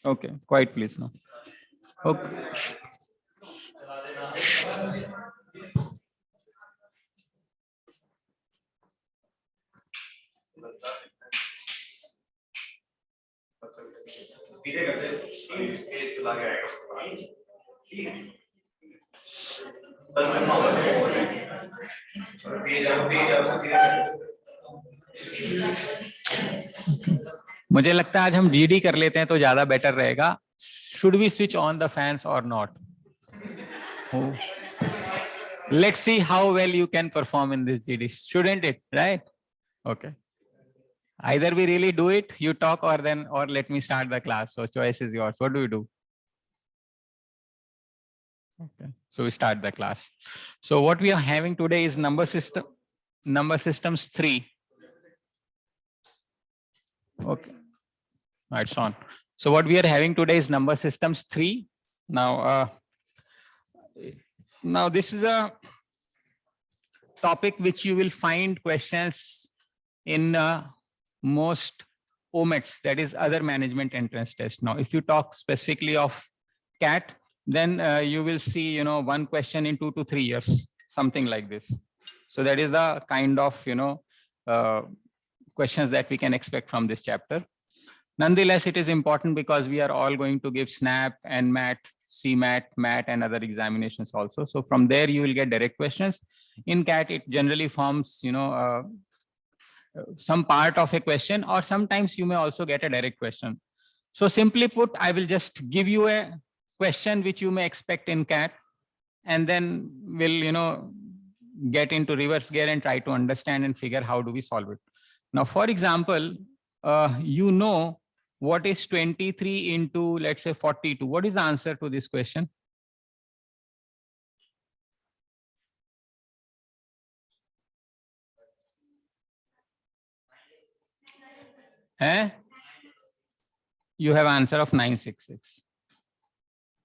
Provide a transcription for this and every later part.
Okay, quiet please now. Okay. मुझे लगता है आज हम जीडी कर लेते हैं तो ज्यादा बेटर रहेगा. Should we switch on the fans or not? Oh. Let's see how well you can perform in this GD, shouldn't it? Right? Okay. Either we really do it, you talk, or let me start the class. So choice is yours. What do you do? Okay. So we start the class. So what we are having today is number systems 3. Okay. It's on. So what we are having today is number systems 3. Now this is a topic which you will find questions in most OMETs, that is other management entrance test. Now, if you talk specifically of CAT, then you will see, one question in 2 to 3 years, something like this. So that is the kind of, questions that we can expect from this chapter. Nonetheless, it is important because we are all going to give SNAP, NMAT, CMAT, MAT, and other examinations also. So from there, you will get direct questions. In CAT, it generally forms, some part of a question, or sometimes you may also get a direct question. So simply put, I will just give you a question which you may expect in CAT, and then we'll, get into reverse gear and try to understand and figure how do we solve it. Now, for example, what is 23 into, let's say, 42? What is the answer to this question? Eh? You have answer of 966,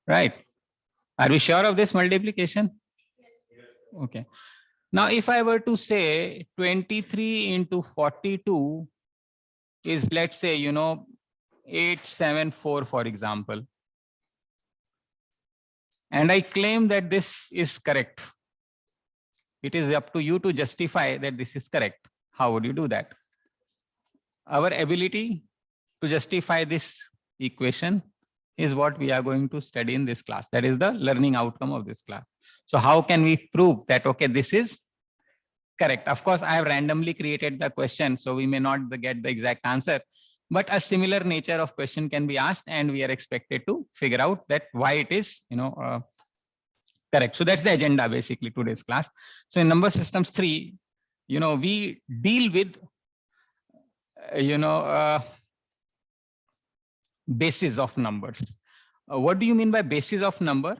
right? Are we sure of this multiplication? Okay. Now, if I were to say 23 into 42 is, let's say, 874, for example, and I claim that this is correct, it is up to you to justify that this is correct. How would you do that? Our ability to justify this equation is what we are going to study in this class. That is the learning outcome of this class. So how can we prove that, okay, this is correct? Of course, I have randomly created the question, so we may not get the exact answer, but a similar nature of question can be asked, and we are expected to figure out that why it is, correct. So that's the agenda, basically, today's class. So in number systems 3, we deal with, basis of numbers. What do you mean by basis of number?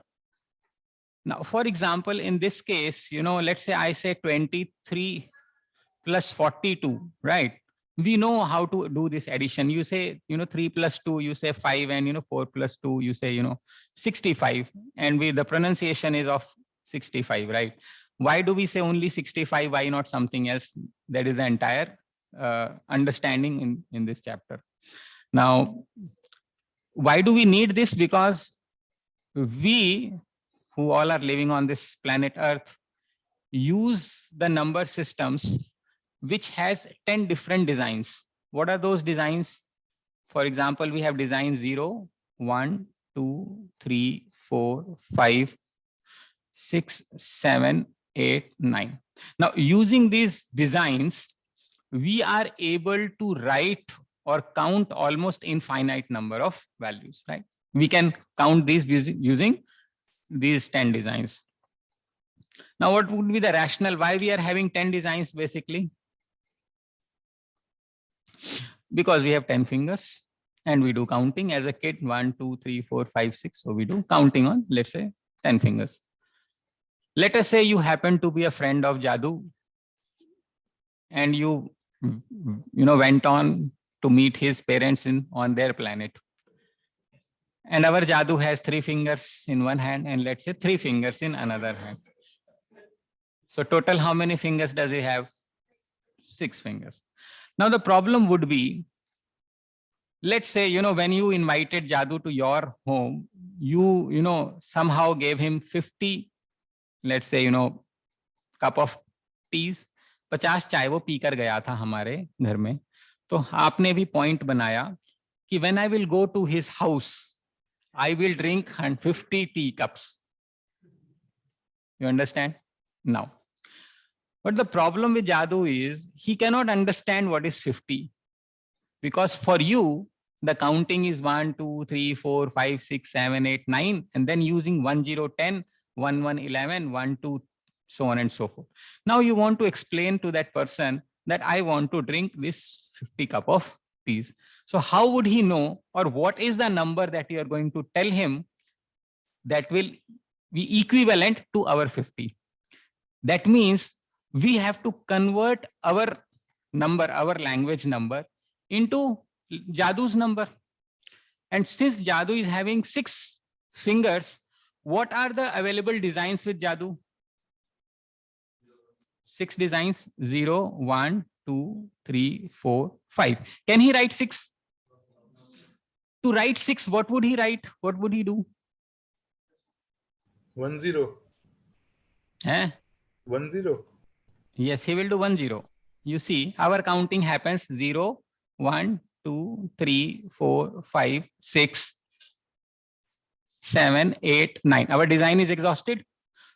Now, for example, in this case, let's say I say 23 plus 42, right? We know how to do this addition. You say, 3 plus 2, you say 5, and 4 plus 2, you say, 65. And the pronunciation is of 65, right? Why do we say only 65? Why not something else? That is the entire understanding in this chapter. Now, why do we need this? Because we, who all are living on this planet Earth, use the number systems which has 10 different designs. What are those designs? For example, we have design 0, 1, 2, 3, 4, 5, 6, 7, 8, 9. Now, using these designs, we are able to write or count almost infinite number of values, right? We can count these using these 10 designs. Now, what would be the rationale why we are having 10 designs basically? Because we have 10 fingers and we do counting as a kid, 1, 2, 3, 4, 5, 6. So we do counting on, let's say, 10 fingers. Let us say you happen to be a friend of Jadoo and you went on to meet his parents on their planet. And our Jadoo has 3 fingers in one hand and let's say 3 fingers in another hand. So total, how many fingers does he have? 6 fingers. Now the problem would be, let's say, when you invited Jadu to your home, you somehow gave him 50, let's say, cup of teas, 50 चाय वो P कर गया था हमारे घर में. तो आपने भी पॉइंट बनाया कि when I will go to his house, I will drink 150 tea cups. You understand? Now, but the problem with Jadu is he cannot understand what is 50. Because for you, the counting is 1, 2, 3, 4, 5, 6, 7, 8, 9, and then using 1, 0, 10, 1, 1, 11, 1, 2, so on and so forth. Now you want to explain to that person that I want to drink this 50 cup of teas. So how would he know, or what is the number that you are going to tell him that will be equivalent to our 50? That means we have to convert our number, our language number, into Jadu's number. And since Jadu is having 6 fingers, what are the available designs with Jadu? 6 designs: 0, 1, 2, 3, 4, 5. Can he write 6? To write 6, what would he write? What would he do? 1, 0. 1, 0. Yes, he will do 1, 0. You see, our counting happens 0, 1, 2, 3, 4, 5, 6, 7, 8, 9. Our design is exhausted.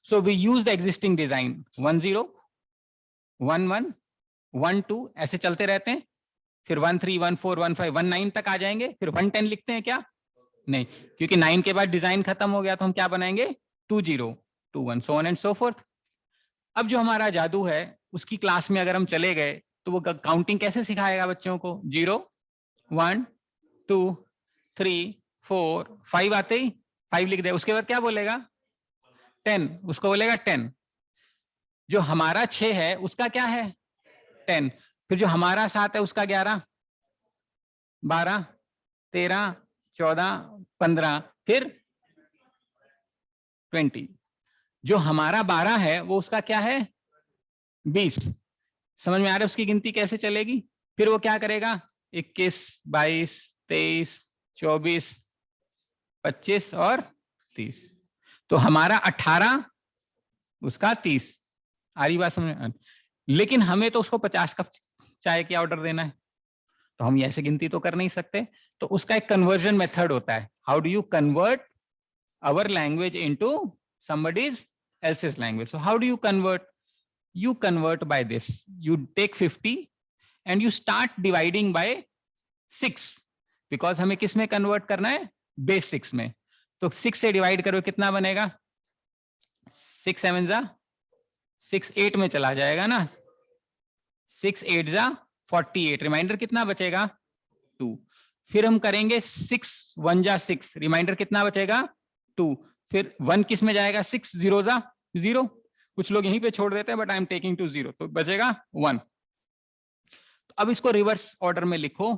So we use the existing design. 1, 0, 1, 1, 1, 2, ऐसे चलते रहते हैं. फिर 1, 3, 1, 4, 1, 5, 1, 9 तक आ जाएंगे. फिर 1, 10 लिखते हैं क्या? नहीं, क्योंकि 9 के बाद डिजाइन खत्म हो गया, तो हम क्या बनाएंगे? 2, 0, 2, 1, so on and so forth. अब जो हमारा जादू है, उसकी क्लास में अगर हम चले गए, तो वो काउंटिंग कैसे सिखाएगा बच्चों को? 0, 1, 2, 3, 4, 5 आते ही 5 लिख दे. उसके बाद क्या बोलेगा? 10. उसको बोलेगा 10. जो हमारा 6 है उसका क्या है? 10. फिर जो हमारा 7 है उसका 11, 12, 13, 14, 15, फिर 20. जो हमारा 12 है वो उसका क्या है? 20. समझ में आ रहा है उसकी गिनती कैसे चलेगी? फिर वो क्या करेगा? 21, 22, 23, 24, 25 और 30. तो हमारा 18, उसका 30. आ रही बात समझ में? लेकिन हमें तो उसको 50 कप चाय की ऑर्डर देना है, तो हम ऐसे गिनती तो कर नहीं सकते. तो उसका एक कन्वर्जन मेथड होता है. How do you convert our language into somebody's else's language? So how do you convert? You convert by this. You take 50 and you start dividing by 6, because हमें किस में कन्वर्ट करना है? बेस 6 में. तो 6 से डिवाइड करो, कितना बनेगा? 6 7 जा 6 8 में चला जाएगा ना. 6 8 जा 48. रिमाइंडर कितना बचेगा? 2. फिर हम करेंगे 6 1 जा 6. रिमाइंडर कितना बचेगा? 2. फिर 1 किस में जाएगा? 6 0 जा 0. कुछ लोग यहीं पे छोड़ देते हैं, but I am taking to 0, तो बचेगा 1. तो अब इसको रिवर्स ऑर्डर में लिखो.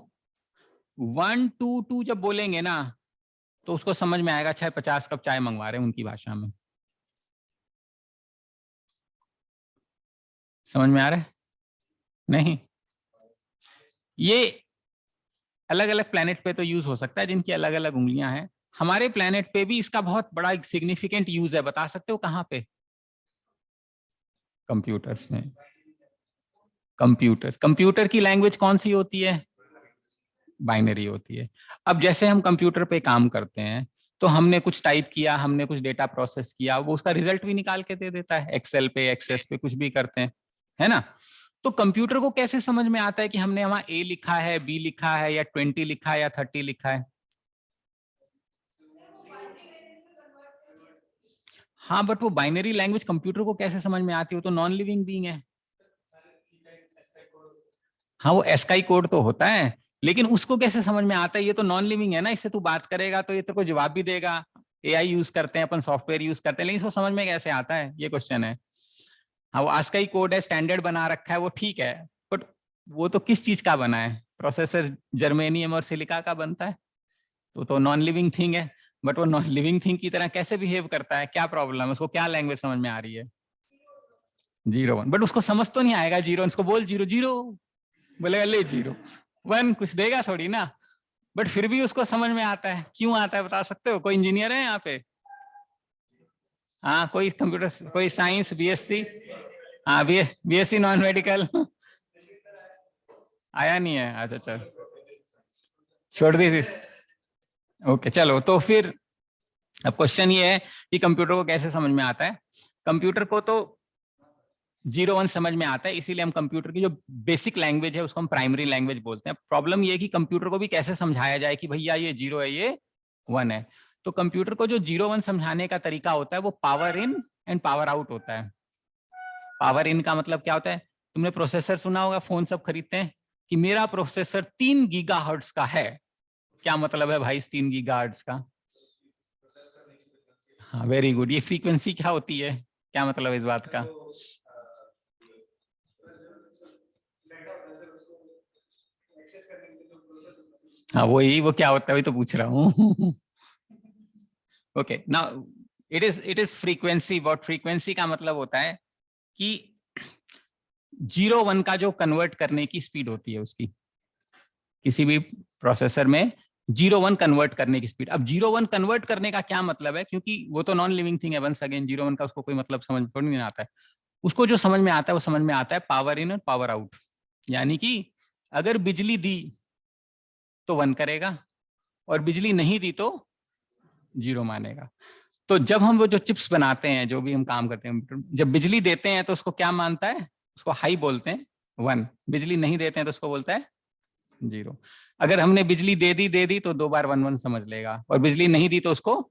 1 2 2 जब बोलेंगे ना, तो उसको समझ में आएगा अच्छा 50 कप चाय मंगवा रहे हैं उनकी भाषा में. समझ में आ रहा है? नहीं. ये अलग अलग प्लेनेट पे तो यूज हो सकता है, जिनकी अलग अलग उंगलियां हैं. हमारे प्लेनेट पे भी इसका बहुत बड़ा सिग्निफिकेंट यूज है. बता सकते हो कहां पे? कंप्यूटर्स में. कंप्यूटर की लैंग्वेज कौन सी होती है? बाइनरी होती है. अब जैसे हम कंप्यूटर पे काम करते हैं, तो हमने कुछ टाइप किया, हमने कुछ डेटा प्रोसेस किया, वो उसका रिजल्ट भी निकाल के दे देता है. एक्सेल पे, एक्सेस पे कुछ भी करते हैं, है ना? तो कंप्यूटर को कैसे समझ में आता है कि हमने वहां ए लिखा है, बी लिखा है, या 20 लिखा है, या 30 लिखा है? हाँ, बट वो बाइनरी लैंग्वेज कंप्यूटर को कैसे समझ में आती है? वो तो नॉन लिविंग बीइंग है. हाँ, वो एस्काई कोड तो होता है, लेकिन उसको कैसे समझ में आता है? ये तो नॉन लिविंग है ना. इससे तू बात करेगा तो ये तेरे को जवाब भी देगा. एआई यूज करते हैं अपन, सॉफ्टवेयर यूज करते हैं, लेकिन इसको समझ में कैसे आता है? ये क्वेश्चन है. हाँ, वो एस्काई कोड है, स्टैंडर्ड बना रखा है, वो ठीक है, बट वो तो किस चीज का बना है? प्रोसेसर जर्मेनियम और सिलिका का बनता है. तो नॉन लिविंग थिंग है, बट वो नॉन लिविंग थिंग की तरह कैसे बिहेव करता है? क्या प्रॉब्लम है उसको? क्या लैंग्वेज समझ में आ रही है? 0 1. बट उसको समझ तो नहीं आएगा 0. उसको बोल 0 0, बोलेगा ले 0 1, कुछ देगा थोड़ी ना. बट फिर भी उसको समझ में आता है। क्यों आता है बता सकते हो? कोई इंजीनियर है यहाँ पे? हाँ, कोई कंप्यूटर, कोई साइंस, बीएससी? हाँ, बीएससी नॉन मेडिकल आया नहीं है? अच्छा चल, छोड़ दी थी। ओके चलो, तो फिर अब क्वेश्चन ये है कि कंप्यूटर को कैसे समझ में आता है। कंप्यूटर को तो 0-1 समझ में आता है, इसीलिए हम कंप्यूटर की जो बेसिक लैंग्वेज है उसको हम प्राइमरी लैंग्वेज बोलते हैं। प्रॉब्लम ये है कि कंप्यूटर को भी कैसे समझाया जाए कि भैया ये 0 है, ये 1 है। तो कंप्यूटर को जो 0-1 समझाने का तरीका होता है वो power in and power out होता है। पावर इन का मतलब क्या होता है? तुमने प्रोसेसर सुना होगा, फोन सब खरीदते हैं कि मेरा प्रोसेसर 3 गीगाहर्ट्ज का है। क्या मतलब है भाई इस 3 गीगाहर्ट्ज का? हाँ, वेरी गुड। ये फ्रीक्वेंसी क्या होती है? क्या मतलब है इस बात का? हाँ, वो क्या होता है, वही तो पूछ रहा हूँ। Okay, now it is frequency. What frequency का मतलब होता है कि 0-1 का जो कन्वर्ट करने की स्पीड होती है उसकी, किसी भी प्रोसेसर में 0-1 कन्वर्ट करने की स्पीड। अब 0-1 कन्वर्ट करने का क्या मतलब है? क्योंकि वो तो नॉन लिविंग थिंग है, वंस अगेन 0-1 का उसको कोई मतलब समझ थोड़ी नहीं आता है। उसको जो समझ में आता है वो समझ में आता है पावर इन और पावर आउट। यानी कि अगर बिजली दी तो 1 करेगा और बिजली नहीं दी तो 0 मानेगा। तो जब हम वो जो चिप्स बनाते हैं, जो भी हम काम करते हैं, जब बिजली देते हैं तो उसको क्या मानता है? उसको हाई बोलते हैं 1। बिजली नहीं देते हैं तो उसको बोलता है 0। अगर हमने बिजली दे दी तो 2 बार 1-1 समझ लेगा, और बिजली नहीं दी तो उसको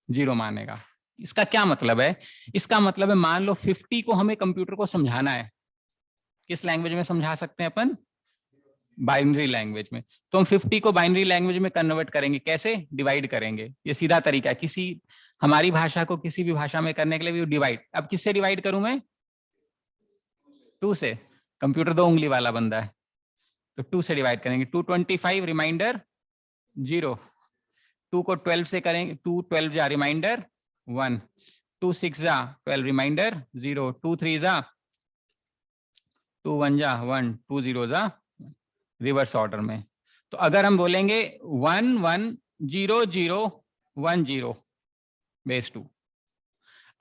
0 मानेगा। इसका क्या मतलब है? इसका मतलब है, मान लो 50 को हमें कंप्यूटर को समझाना है, किस लैंग्वेज में समझा सकते हैं अपन? बाइनरी लैंग्वेज में। तो हम 50 को बाइनरी लैंग्वेज में कन्वर्ट करेंगे। कैसे? डिवाइड करेंगे। ये सीधा तरीका है, किसी हमारी भाषा को किसी भी भाषा में करने के लिए भी डिवाइड। अब किससे डिवाइड करूं मैं? 2 से। कंप्यूटर 2 उंगली वाला बंदा है, तो 2 से डिवाइड करेंगे। 225 रिमाइंडर 0। 2 को 12 से करेंगे, 2 12 जा रिमाइंडर 1। 2 6 जा 12 रिमाइंडर 0। 2 3 जा 2 1 जा 1। 2 0 जा रिवर्स ऑर्डर में। तो अगर हम बोलेंगे 1 1 0 0 1 0 बेस 2।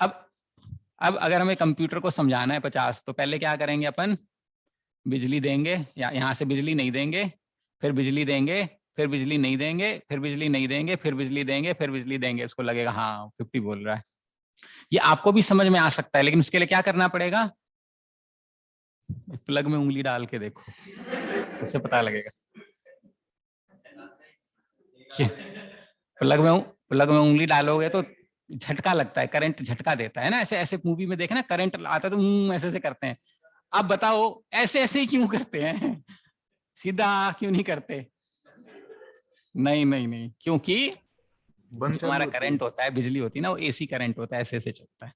अब अगर हमें कंप्यूटर को समझाना है 50, तो पहले क्या करेंगे अपन? बिजली देंगे, या यहाँ से बिजली नहीं देंगे, फिर बिजली देंगे, फिर बिजली नहीं देंगे, फिर बिजली नहीं देंगे, फिर बिजली देंगे, फिर बिजली देंगे। उसको लगेगा हाँ 50 बोल रहा है। ये आपको भी समझ में आ सकता है, लेकिन उसके लिए क्या करना पड़ेगा? प्लग में उंगली डाल के देखो, उससे पता लगेगा। प्लग में उंगली डालोगे तो झटका लगता है, करंट झटका देता है ना। ऐसे ऐसे मूवी में देखे ना, करंट आता है तो ऐसे ऐसे करते हैं। अब बताओ ऐसे ऐसे ही क्यों करते हैं? सीधा क्यों नहीं करते? नहीं नहीं नहीं, क्योंकि जो हमारा करंट होता है, बिजली होती है ना, वो एसी करंट होता है, ऐसे ऐसे चलता है।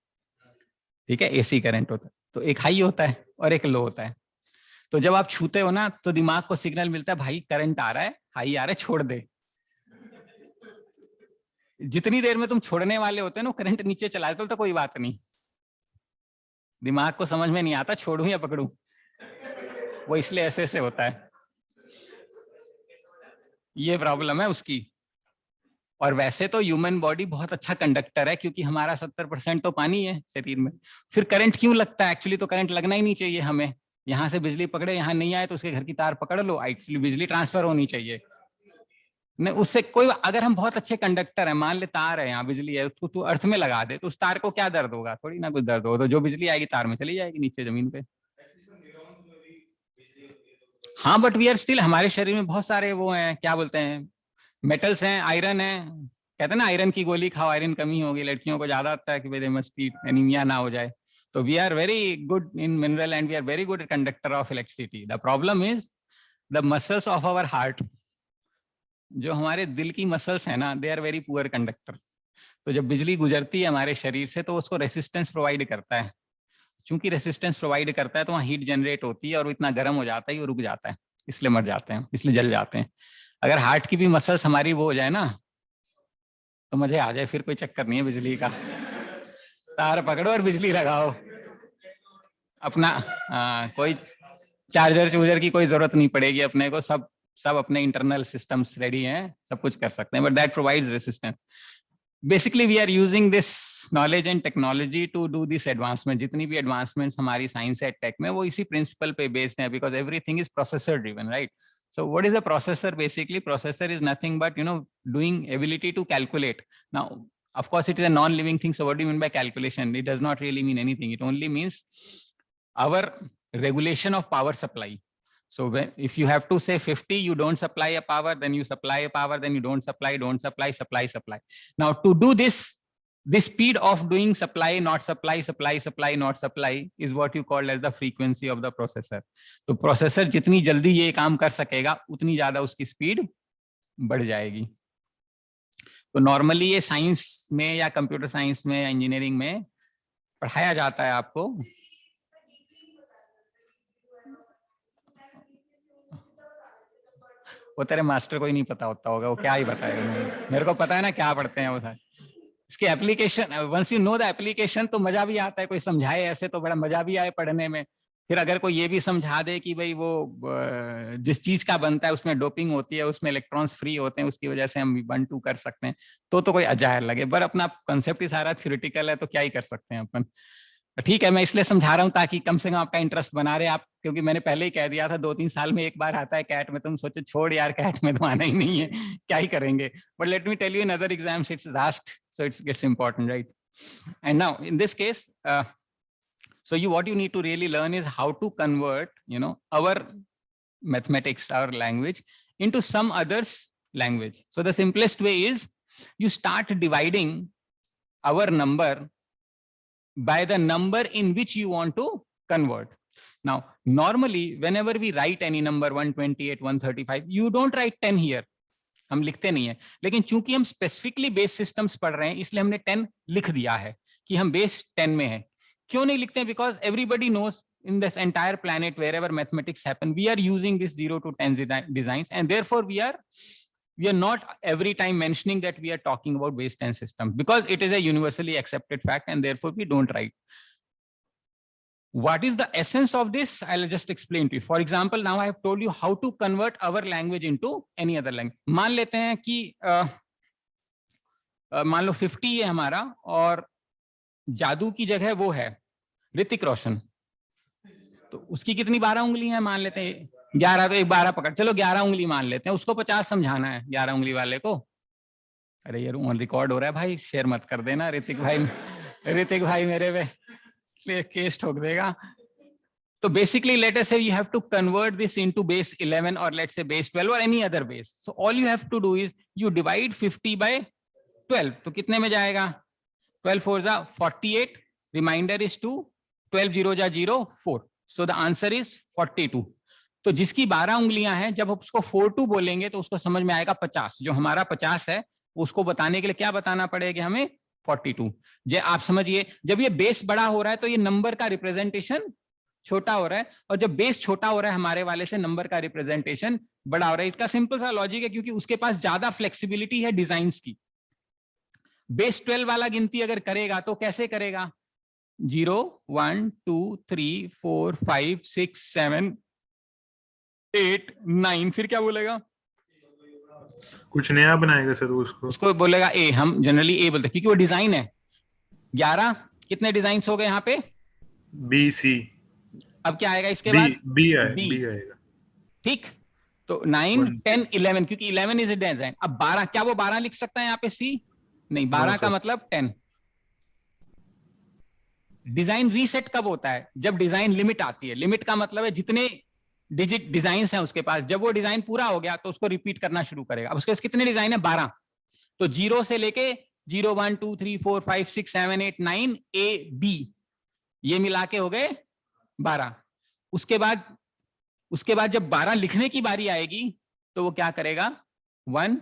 ठीक है, एसी करंट होता है, तो एक हाई होता है और एक लो होता है। तो जब आप छूते हो ना, तो दिमाग को सिग्नल मिलता है भाई करंट आ रहा है, हाई आ रहा है, छोड़ दे। जितनी देर में तुम छोड़ने वाले होते हैं ना, करंट नीचे चला जाता तो कोई बात नहीं, दिमाग को समझ में नहीं आता छोड़ू या पकड़ू, वो इसलिए ऐसे ऐसे होता है। ये प्रॉब्लम है उसकी। और वैसे तो ह्यूमन बॉडी बहुत अच्छा कंडक्टर है, क्योंकि हमारा 70% तो पानी है शरीर में। फिर करंट क्यों लगता है? एक्चुअली तो करंट लगना ही नहीं चाहिए हमें। यहाँ से बिजली पकड़े, यहाँ नहीं आए तो उसके घर की तार पकड़ लो, एक्चुअली बिजली ट्रांसफर होनी चाहिए। नहीं, उससे कोई, अगर हम बहुत अच्छे कंडक्टर हैं, मान ले तार है, यहाँ बिजली है, उसको तू अर्थ में लगा दे, तो उस तार को क्या दर्द होगा? थोड़ी ना कुछ दर्द होगा। तो जो बिजली आएगी तार में चली जाएगी नीचे जमीन पे। हाँ, बट वी आर स्टिल, हमारे शरीर में बहुत सारे वो हैं, क्या बोलते हैं, मेटल्स हैं, आयरन है। कहते हैं ना आयरन की गोली खाओ, आयरन कमी होगी। लड़कियों को ज्यादा आता है कि दे मस्ट ईट, एनीमिया ना हो जाए। तो we are very good in mineral and we are very good conductor of electricity. The problem is the muscles of our heart. जो हमारे दिल की मसल्स है ना, they are very poor conductor. तो जब बिजली गुजरती है हमारे शरीर से, तो उसको रेसिस्टेंस प्रोवाइड करता है। चूंकि रेसिस्टेंस प्रोवाइड करता है तो वहाँ हीट जनरेट होती है और वो इतना गर्म हो जाता है, वो रुक जाता है, इसलिए मर जाते हैं, इसलिए जल जाते हैं। अगर हार्ट की भी मसल्स हमारी वो हो जाए ना, तो मजे आ जाए, फिर कोई चक्कर नहीं है बिजली का। तार पकड़ो और बिजली लगाओ अपना। कोई चार्जर चूर्जर की कोई जरूरत नहीं पड़ेगी अपने को, सब सब अपने इंटरनल सिस्टम्स रेडी हैं, सब कुछ कर सकते हैं, but that provides resistance. Basically we are using this knowledge and technology to do this advancement. जितनी भी एडवांसमेंट्स हमारी साइंस एंड टेक में, वो इसी प्रिंसिपल पे बेस्ड है, because everything is processor driven, right? So what is a processor? Basically, processor is nothing but, doing ability to calculate. Now, of course, it is a non-living thing. So what do you mean by calculation? It does not really mean anything. It only means our regulation of power supply. So if you have to say 50, you don't supply a power, then you supply a power, then you don't supply, supply. Now, to do this, the speed of doing supply, not supply, not supply is what you call as the frequency of the processor. तो processor जितनी जल्दी ये काम कर सकेगा, उतनी ज्यादा उसकी स्पीड बढ़ जाएगी. तो नॉर्मली ये साइंस में या कंप्यूटर साइंस में, इंजीनियरिंग में पढ़ाया जाता है आपको. वो तेरे मास्टर को ही नहीं पता होता होगा, वो क्या ही बताएगा. मेरे को पता है ना क्या पढ़ते हैं वो. इसके application, once you know the application, तो मजा भी आता है. कोई समझाए ऐसे तो बड़ा मजा भी आए पढ़ने में. फिर अगर कोई ये भी समझा दे कि भाई वो जिस चीज का बनता है उसमें डोपिंग होती है, उसमें इलेक्ट्रॉन्स फ्री होते हैं, उसकी वजह से हम 1-2 कर सकते हैं, तो कोई अजायर लगे. पर अपना कंसेप्ट ही सारा थ्योरेटिकल है, तो क्या ही कर सकते हैं अपन. ठीक है, मैं इसलिए समझा रहा हूँ ताकि कम से कम आपका इंटरेस्ट बना रहे आप, क्योंकि मैंने पहले ही कह दिया था 2-3 साल में एक बार आता है कैट में. तुम सोचो छोड़ यार, कैट में तो आना ही नहीं है, क्या ही करेंगे. But let me tell you, in other exams it's asked, so it gets important, right? And now in this case, so what you need to really learn is how to convert, our mathematics, our language, into some other's language. So the simplest way is you start dividing our number by the number in which you want to convert. Now, normally, whenever we write any number 128, 135, you don't write 10 here. हम लिखते नहीं है. लेकिन चूंकि हम specifically base systems पढ़ रहे हैं, इसलिए हमने 10 लिख दिया है कि हम बेस 10 में है. क्यों नहीं लिखते हैं? Because everybody knows in this entire planet, wherever mathematics happen, we are using this 0 to 10 designs, and therefore we are not every time mentioning that we are talking about base 10 system, because it is a universally accepted fact, and therefore we don't write. What is the essence of this? I'll just explain to you. For example, now I have told you how to convert our language into any other language. मान लेते हैं कि मान लो 50 है हमारा, और जादू की जगह वो है ऋतिक रोशन. तो उसकी कितनी 12 उंगलियां हैं मान लेते हैं, 11. तो एक 12 पकड़, चलो 11 उंगली मान लेते हैं. उसको 50 समझाना है 11 उंगली वाले को. अरे यार ऑन रिकॉर्ड हो रहा है भाई, शेयर मत कर देना ऋतिक भाई मेरे पे केस ठोक देगा. तो बेसिकली लेट अस से you have to convert this into base 11 or let's say base 12 or any other base. So all you have to do is you divide 50 by 12. तो कितने में जाएगा? 12 4 जा 48, रिमाइंडर is 2, 12 0 जा 0 4. So the answer is 42. तो जिसकी 12 उंगलियां हैं, जब उसको 42 बोलेंगे तो उसको समझ में आएगा 50. जो हमारा 50 है उसको बताने के लिए क्या बताना पड़ेगा हमें? 42. जे आप समझिए, जब ये बेस बड़ा हो रहा है तो ये नंबर का रिप्रेजेंटेशन छोटा हो रहा है, और जब बेस छोटा हो रहा है हमारे वाले से, नंबर का रिप्रेजेंटेशन बड़ा हो रहा है. इसका सिंपल सा लॉजिक है, क्योंकि उसके पास ज्यादा फ्लेक्सिबिलिटी है डिजाइन्स की. बेस 12 वाला गिनती अगर करेगा तो कैसे करेगा? 0 1 2 3 4 5 6 7 8 9, फिर क्या बोलेगा? कुछ नया बनाएगा सर. उसको बोलेगा ए. हम जनरली ए बोलते हैं क्योंकि वो डिजाइन है. 11 कितने डिजाइन हो गए यहाँ पे? B C. अब क्या आएगा इसके बाद? बी आएगा. ठीक. तो 9 10 11, क्योंकि 11 इज ए डिजाइन. अब 12, क्या वो 12 लिख सकता है यहाँ पे सी? नहीं. 12 का मतलब 10. डिजाइन रीसेट कब होता है? जब डिजाइन लिमिट आती है. लिमिट का मतलब है जितने डिजिट डिजाइन हैं उसके पास, जब वो डिजाइन पूरा हो गया तो उसको रिपीट करना शुरू करेगा. अब उसके पास कितने डिजाइन है? 12. तो 0 से लेके 0 1 2 3 4 5 6 7 8 9 ए बी, ये मिला के हो गए 12. उसके बाद जब 12 लिखने की बारी आएगी तो वो क्या करेगा? 1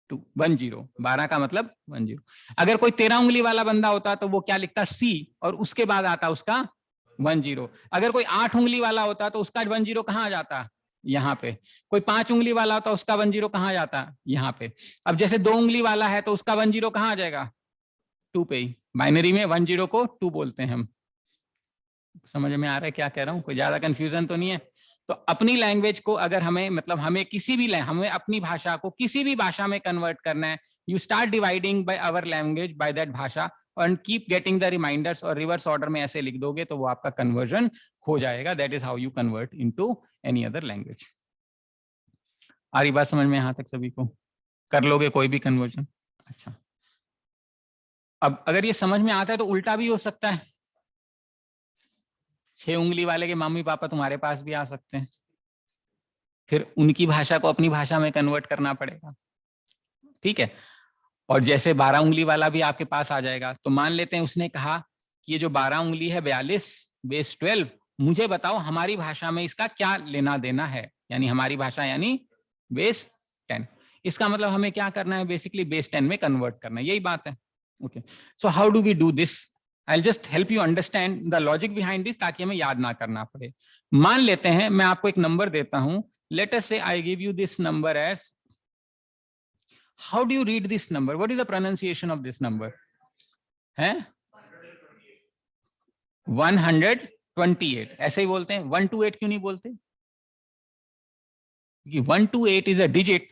2 1 0. 12 का मतलब 1 0. अगर कोई 13 उंगली वाला बंदा होता तो वो क्या लिखता? सी, और उसके बाद आता उसका 1 0. अगर कोई 8 उंगली वाला होता तो उसका 1 0 कहाँ आ जाता? यहाँ पे. कोई 5 उंगली वाला होता उसका 1 0 कहाँ जाता? यहाँ पे. अब जैसे 2 उंगली वाला है तो उसका 1 0 कहाँ आ जाएगा? 2 पे ही. बाइनरी में 1 0 को 2 बोलते हैं हम. समझ में आ रहा है क्या कह रहा हूँ? कोई ज्यादा कंफ्यूजन तो नहीं है? तो अपनी लैंग्वेज को अगर हमें मतलब हमें किसी भी हमें अपनी भाषा को किसी भी भाषा में कन्वर्ट करना है, you start dividing by our language by that भाषा और कीप गेटिंग द रिमाइंडर्स, और रिवर्स ऑर्डर में ऐसे लिख दोगे तो वो आपका कन्वर्जन हो जाएगा. That is how you convert into any other language. आ रही बात समझ में यहां तक सभी को? कर लोगे कोई भी कन्वर्जन? अच्छा, अब अगर ये समझ में आता है तो उल्टा भी हो सकता है. 6 उंगली वाले के मम्मी पापा तुम्हारे पास भी आ सकते हैं, फिर उनकी भाषा को अपनी भाषा में कन्वर्ट करना पड़ेगा. ठीक है. और जैसे 12 उंगली वाला भी आपके पास आ जाएगा, तो मान लेते हैं उसने कहा कि ये जो 12 उंगली है 42 बेस 12, मुझे बताओ हमारी भाषा में इसका क्या लेना देना है, यानी हमारी भाषा यानी बेस 10. इसका मतलब हमें क्या करना है, बेसिकली बेस 10 में कन्वर्ट करना है, यही बात है. Okay, so how do we do this? I'll just help you understand the logic behind this ताकि हमें याद ना करना पड़े. मान लेते हैं मैं आपको एक नंबर देता हूं. Let us say I give you this number as, how do you read this number? What is the pronunciation of this number? है 128. ऐसे ही बोलते हैं. 128 क्यों नहीं बोलते? क्योंकि 128 is a digit.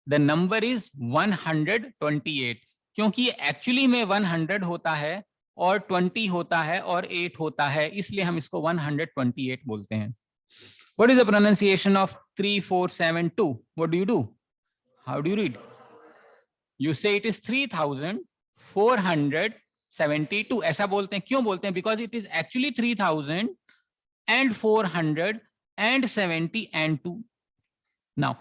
The number is 128. क्योंकि एक्चुअली में 100 होता है और 20 होता है और 8 होता है, इसलिए हम इसको 128 बोलते हैं. What is the pronunciation of 3472? What do you do? How do you read? You say it is 3472. ऐसा बोलते हैं. क्यों बोलते हैं? Because it is actually 3470 Now,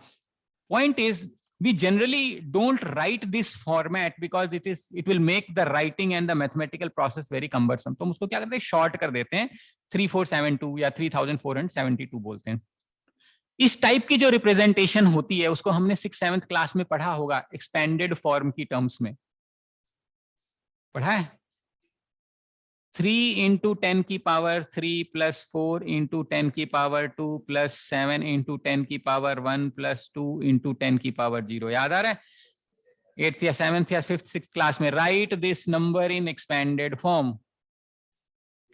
point is, we generally don't write this format because it will make the writing and the mathematical process very cumbersome. तो हम उसको क्या करते हैं, शॉर्ट कर देते हैं, 3472 या 3472 बोलते हैं. इस टाइप की जो रिप्रेजेंटेशन होती है उसको हमने 6th-7th क्लास में पढ़ा होगा, एक्सपेंडेड फॉर्म की टर्म्स में पढ़ा है. 3 into 10 की पावर 3 plus 4 into 10 की पावर 2 plus 7 into 10 की पावर 1 plus 2 into 10 की पावर 0. याद आ रहा है? 8th या 7th या 5th 6th क्लास में. Right this number in expanded form.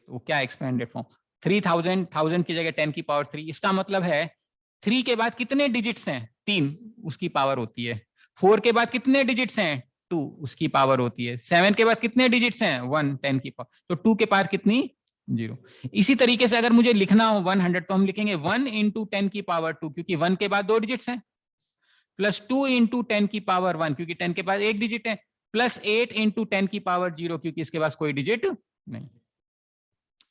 तो क्या एक्सपेंडेड फॉर्म? 3000 की जगह 10 की पावर 3. इसका मतलब है 3 के बाद कितने डिजिट्स हैं? 3, उसकी पावर होती है. 4 के बाद कितने डिजिट्स हैं? 2, उसकी पावर होती है. 7 के बाद कितने डिजिट्स हैं? 1, 10 की पावर. तो 2 के पावर कितनी? 0. इसी तरीके से अगर मुझे लिखना हो 100 तो हम लिखेंगे 1 into 10 की पावर 2, क्योंकि 1 के बाद 2 डिजिट्स हैं, प्लस 2 into 10 की पावर 1, क्योंकि 10 के बाद 1 डिजिट है, प्लस 8 into 10 की पावर 0, क्योंकि इसके पास कोई डिजिट नहीं.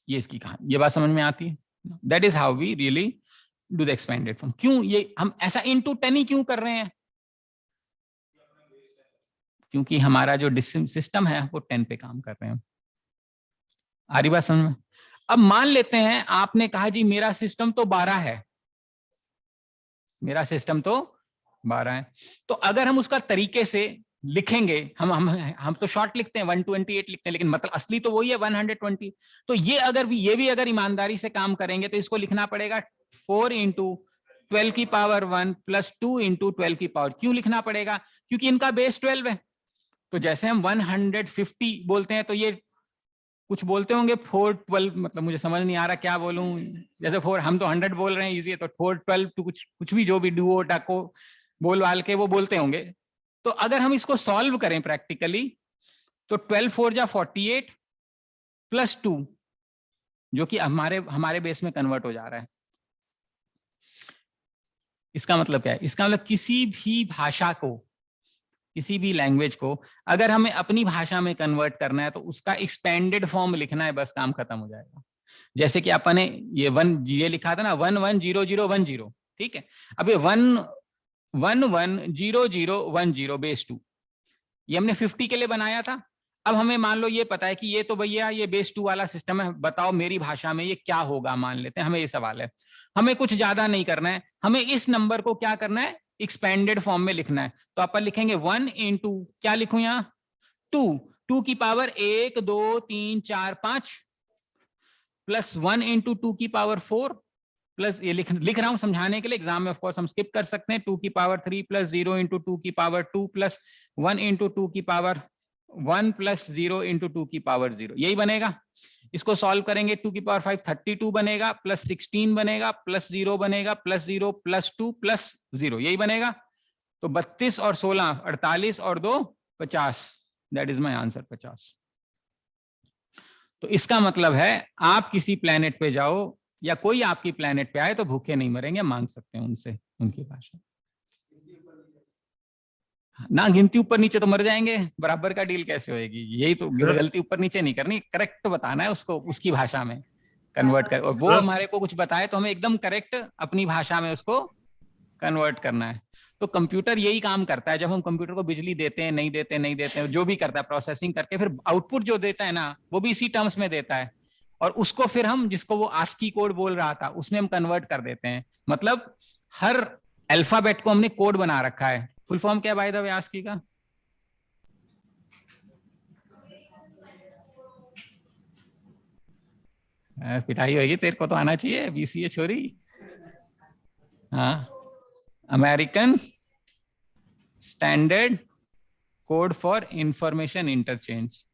ये इसकी कहानी. ये बात समझ में आती है? That is how we really do the expanded form. क्यों ये हम ऐसा into 10 ही क्यों कर रहे हैं? क्योंकि हमारा जो सिस्टम है वो 10 पे काम कर रहे हैं. आ रही बात समझ में? अब मान लेते हैं आपने कहा जी मेरा सिस्टम तो 12 है, मेरा सिस्टम तो 12 है. तो अगर हम उसका तरीके से लिखेंगे, हम तो शॉर्ट लिखते हैं 128 लिखते हैं, लेकिन मतलब असली तो वही है 120. तो ये भी अगर ईमानदारी से काम करेंगे तो इसको लिखना पड़ेगा 4 into 12 की पावर 1 प्लस 2 into 12 की पावर. क्यों लिखना पड़ेगा? क्योंकि इनका बेस 12 है. तो जैसे हम 150 बोलते हैं तो ये कुछ बोलते होंगे 412, मतलब मुझे समझ नहीं आ रहा क्या बोलूं. जैसे 4 हम तो 100 बोल रहे हैं, इजी है, तो 412 तो कुछ भी जो भी डुओ डाको बोल वाल के वो बोलते होंगे. तो अगर हम इसको सॉल्व करें प्रैक्टिकली तो 12 4 जा 48 प्लस 2, जो कि हमारे बेस में कन्वर्ट हो जा रहा है. इसका मतलब क्या है? इसका मतलब किसी भी भाषा को, किसी भी लैंग्वेज को अगर हमें अपनी भाषा में कन्वर्ट करना है तो उसका एक्सपेंडेड फॉर्म लिखना है, बस काम खत्म हो जाएगा. जैसे कि अपन ने ये लिखा था ना 110010. ठीक है. अब ये 110010 बेस 2 ये हमने 50 के लिए बनाया था. अब हमें मान लो ये पता है कि ये तो भैया ये बेस 2 वाला सिस्टम है, बताओ मेरी भाषा में ये क्या होगा. मान लेते हैं हमें ये सवाल है, हमें कुछ ज्यादा नहीं करना है, हमें इस नंबर को क्या करना है, एक्सपेंडेड फॉर्म में लिखना है. तो अपन लिखेंगे 1 into क्या लिखूं यहां 2 की पावर 1 2 3 4 5 प्लस 1 into 2 की पावर 4 प्लस ये लिख रहा हूं समझाने के लिए, एग्जाम में ऑफ कोर्स हम स्किप कर सकते हैं, 2 की पावर 3 प्लस 0 into 2 की पावर 2 प्लस 1 into 2 की पावर 1 प्लस 0 into 2 की पावर 0. यही बनेगा. इसको सॉल्व करेंगे 2 की पावर 5 32 बनेगा, प्लस 16 बनेगा, प्लस 0 बनेगा, प्लस 0 प्लस 2 प्लस 0, यही बनेगा। तो 32 और 16 48 और 2 50, दैट इज माय आंसर 50। तो इसका मतलब है आप किसी प्लेनेट पे जाओ या कोई आपकी प्लेनेट पे आए तो भूखे नहीं मरेंगे, मांग सकते हैं उनसे उनकी भाषा। ना गिनती ऊपर नीचे तो मर जाएंगे, बराबर का डील कैसे होएगी? यही तो गलती ऊपर नीचे नहीं करनी, करेक्ट बताना है उसको, उसकी भाषा में कन्वर्ट कर, और वो हमारे को कुछ बताए तो हमें एकदम करेक्ट अपनी भाषा में उसको कन्वर्ट करना है। तो कंप्यूटर यही काम करता है, जब हम कंप्यूटर को बिजली देते हैं, नहीं देते हैं, जो भी करता है प्रोसेसिंग करके, फिर आउटपुट जो देता है ना वो भी इसी टर्म्स में देता है, और उसको फिर हम, जिसको वो आस्की कोड बोल रहा था, उसमें हम कन्वर्ट कर देते हैं। मतलब हर अल्फाबेट को हमने कोड बना रखा है। फुल फॉर्म क्या बाय द वे आस्की का? पिटाई होगी, तेरे को तो आना चाहिए, बीसीए छोरी। हाँ, American standard code for information interchange,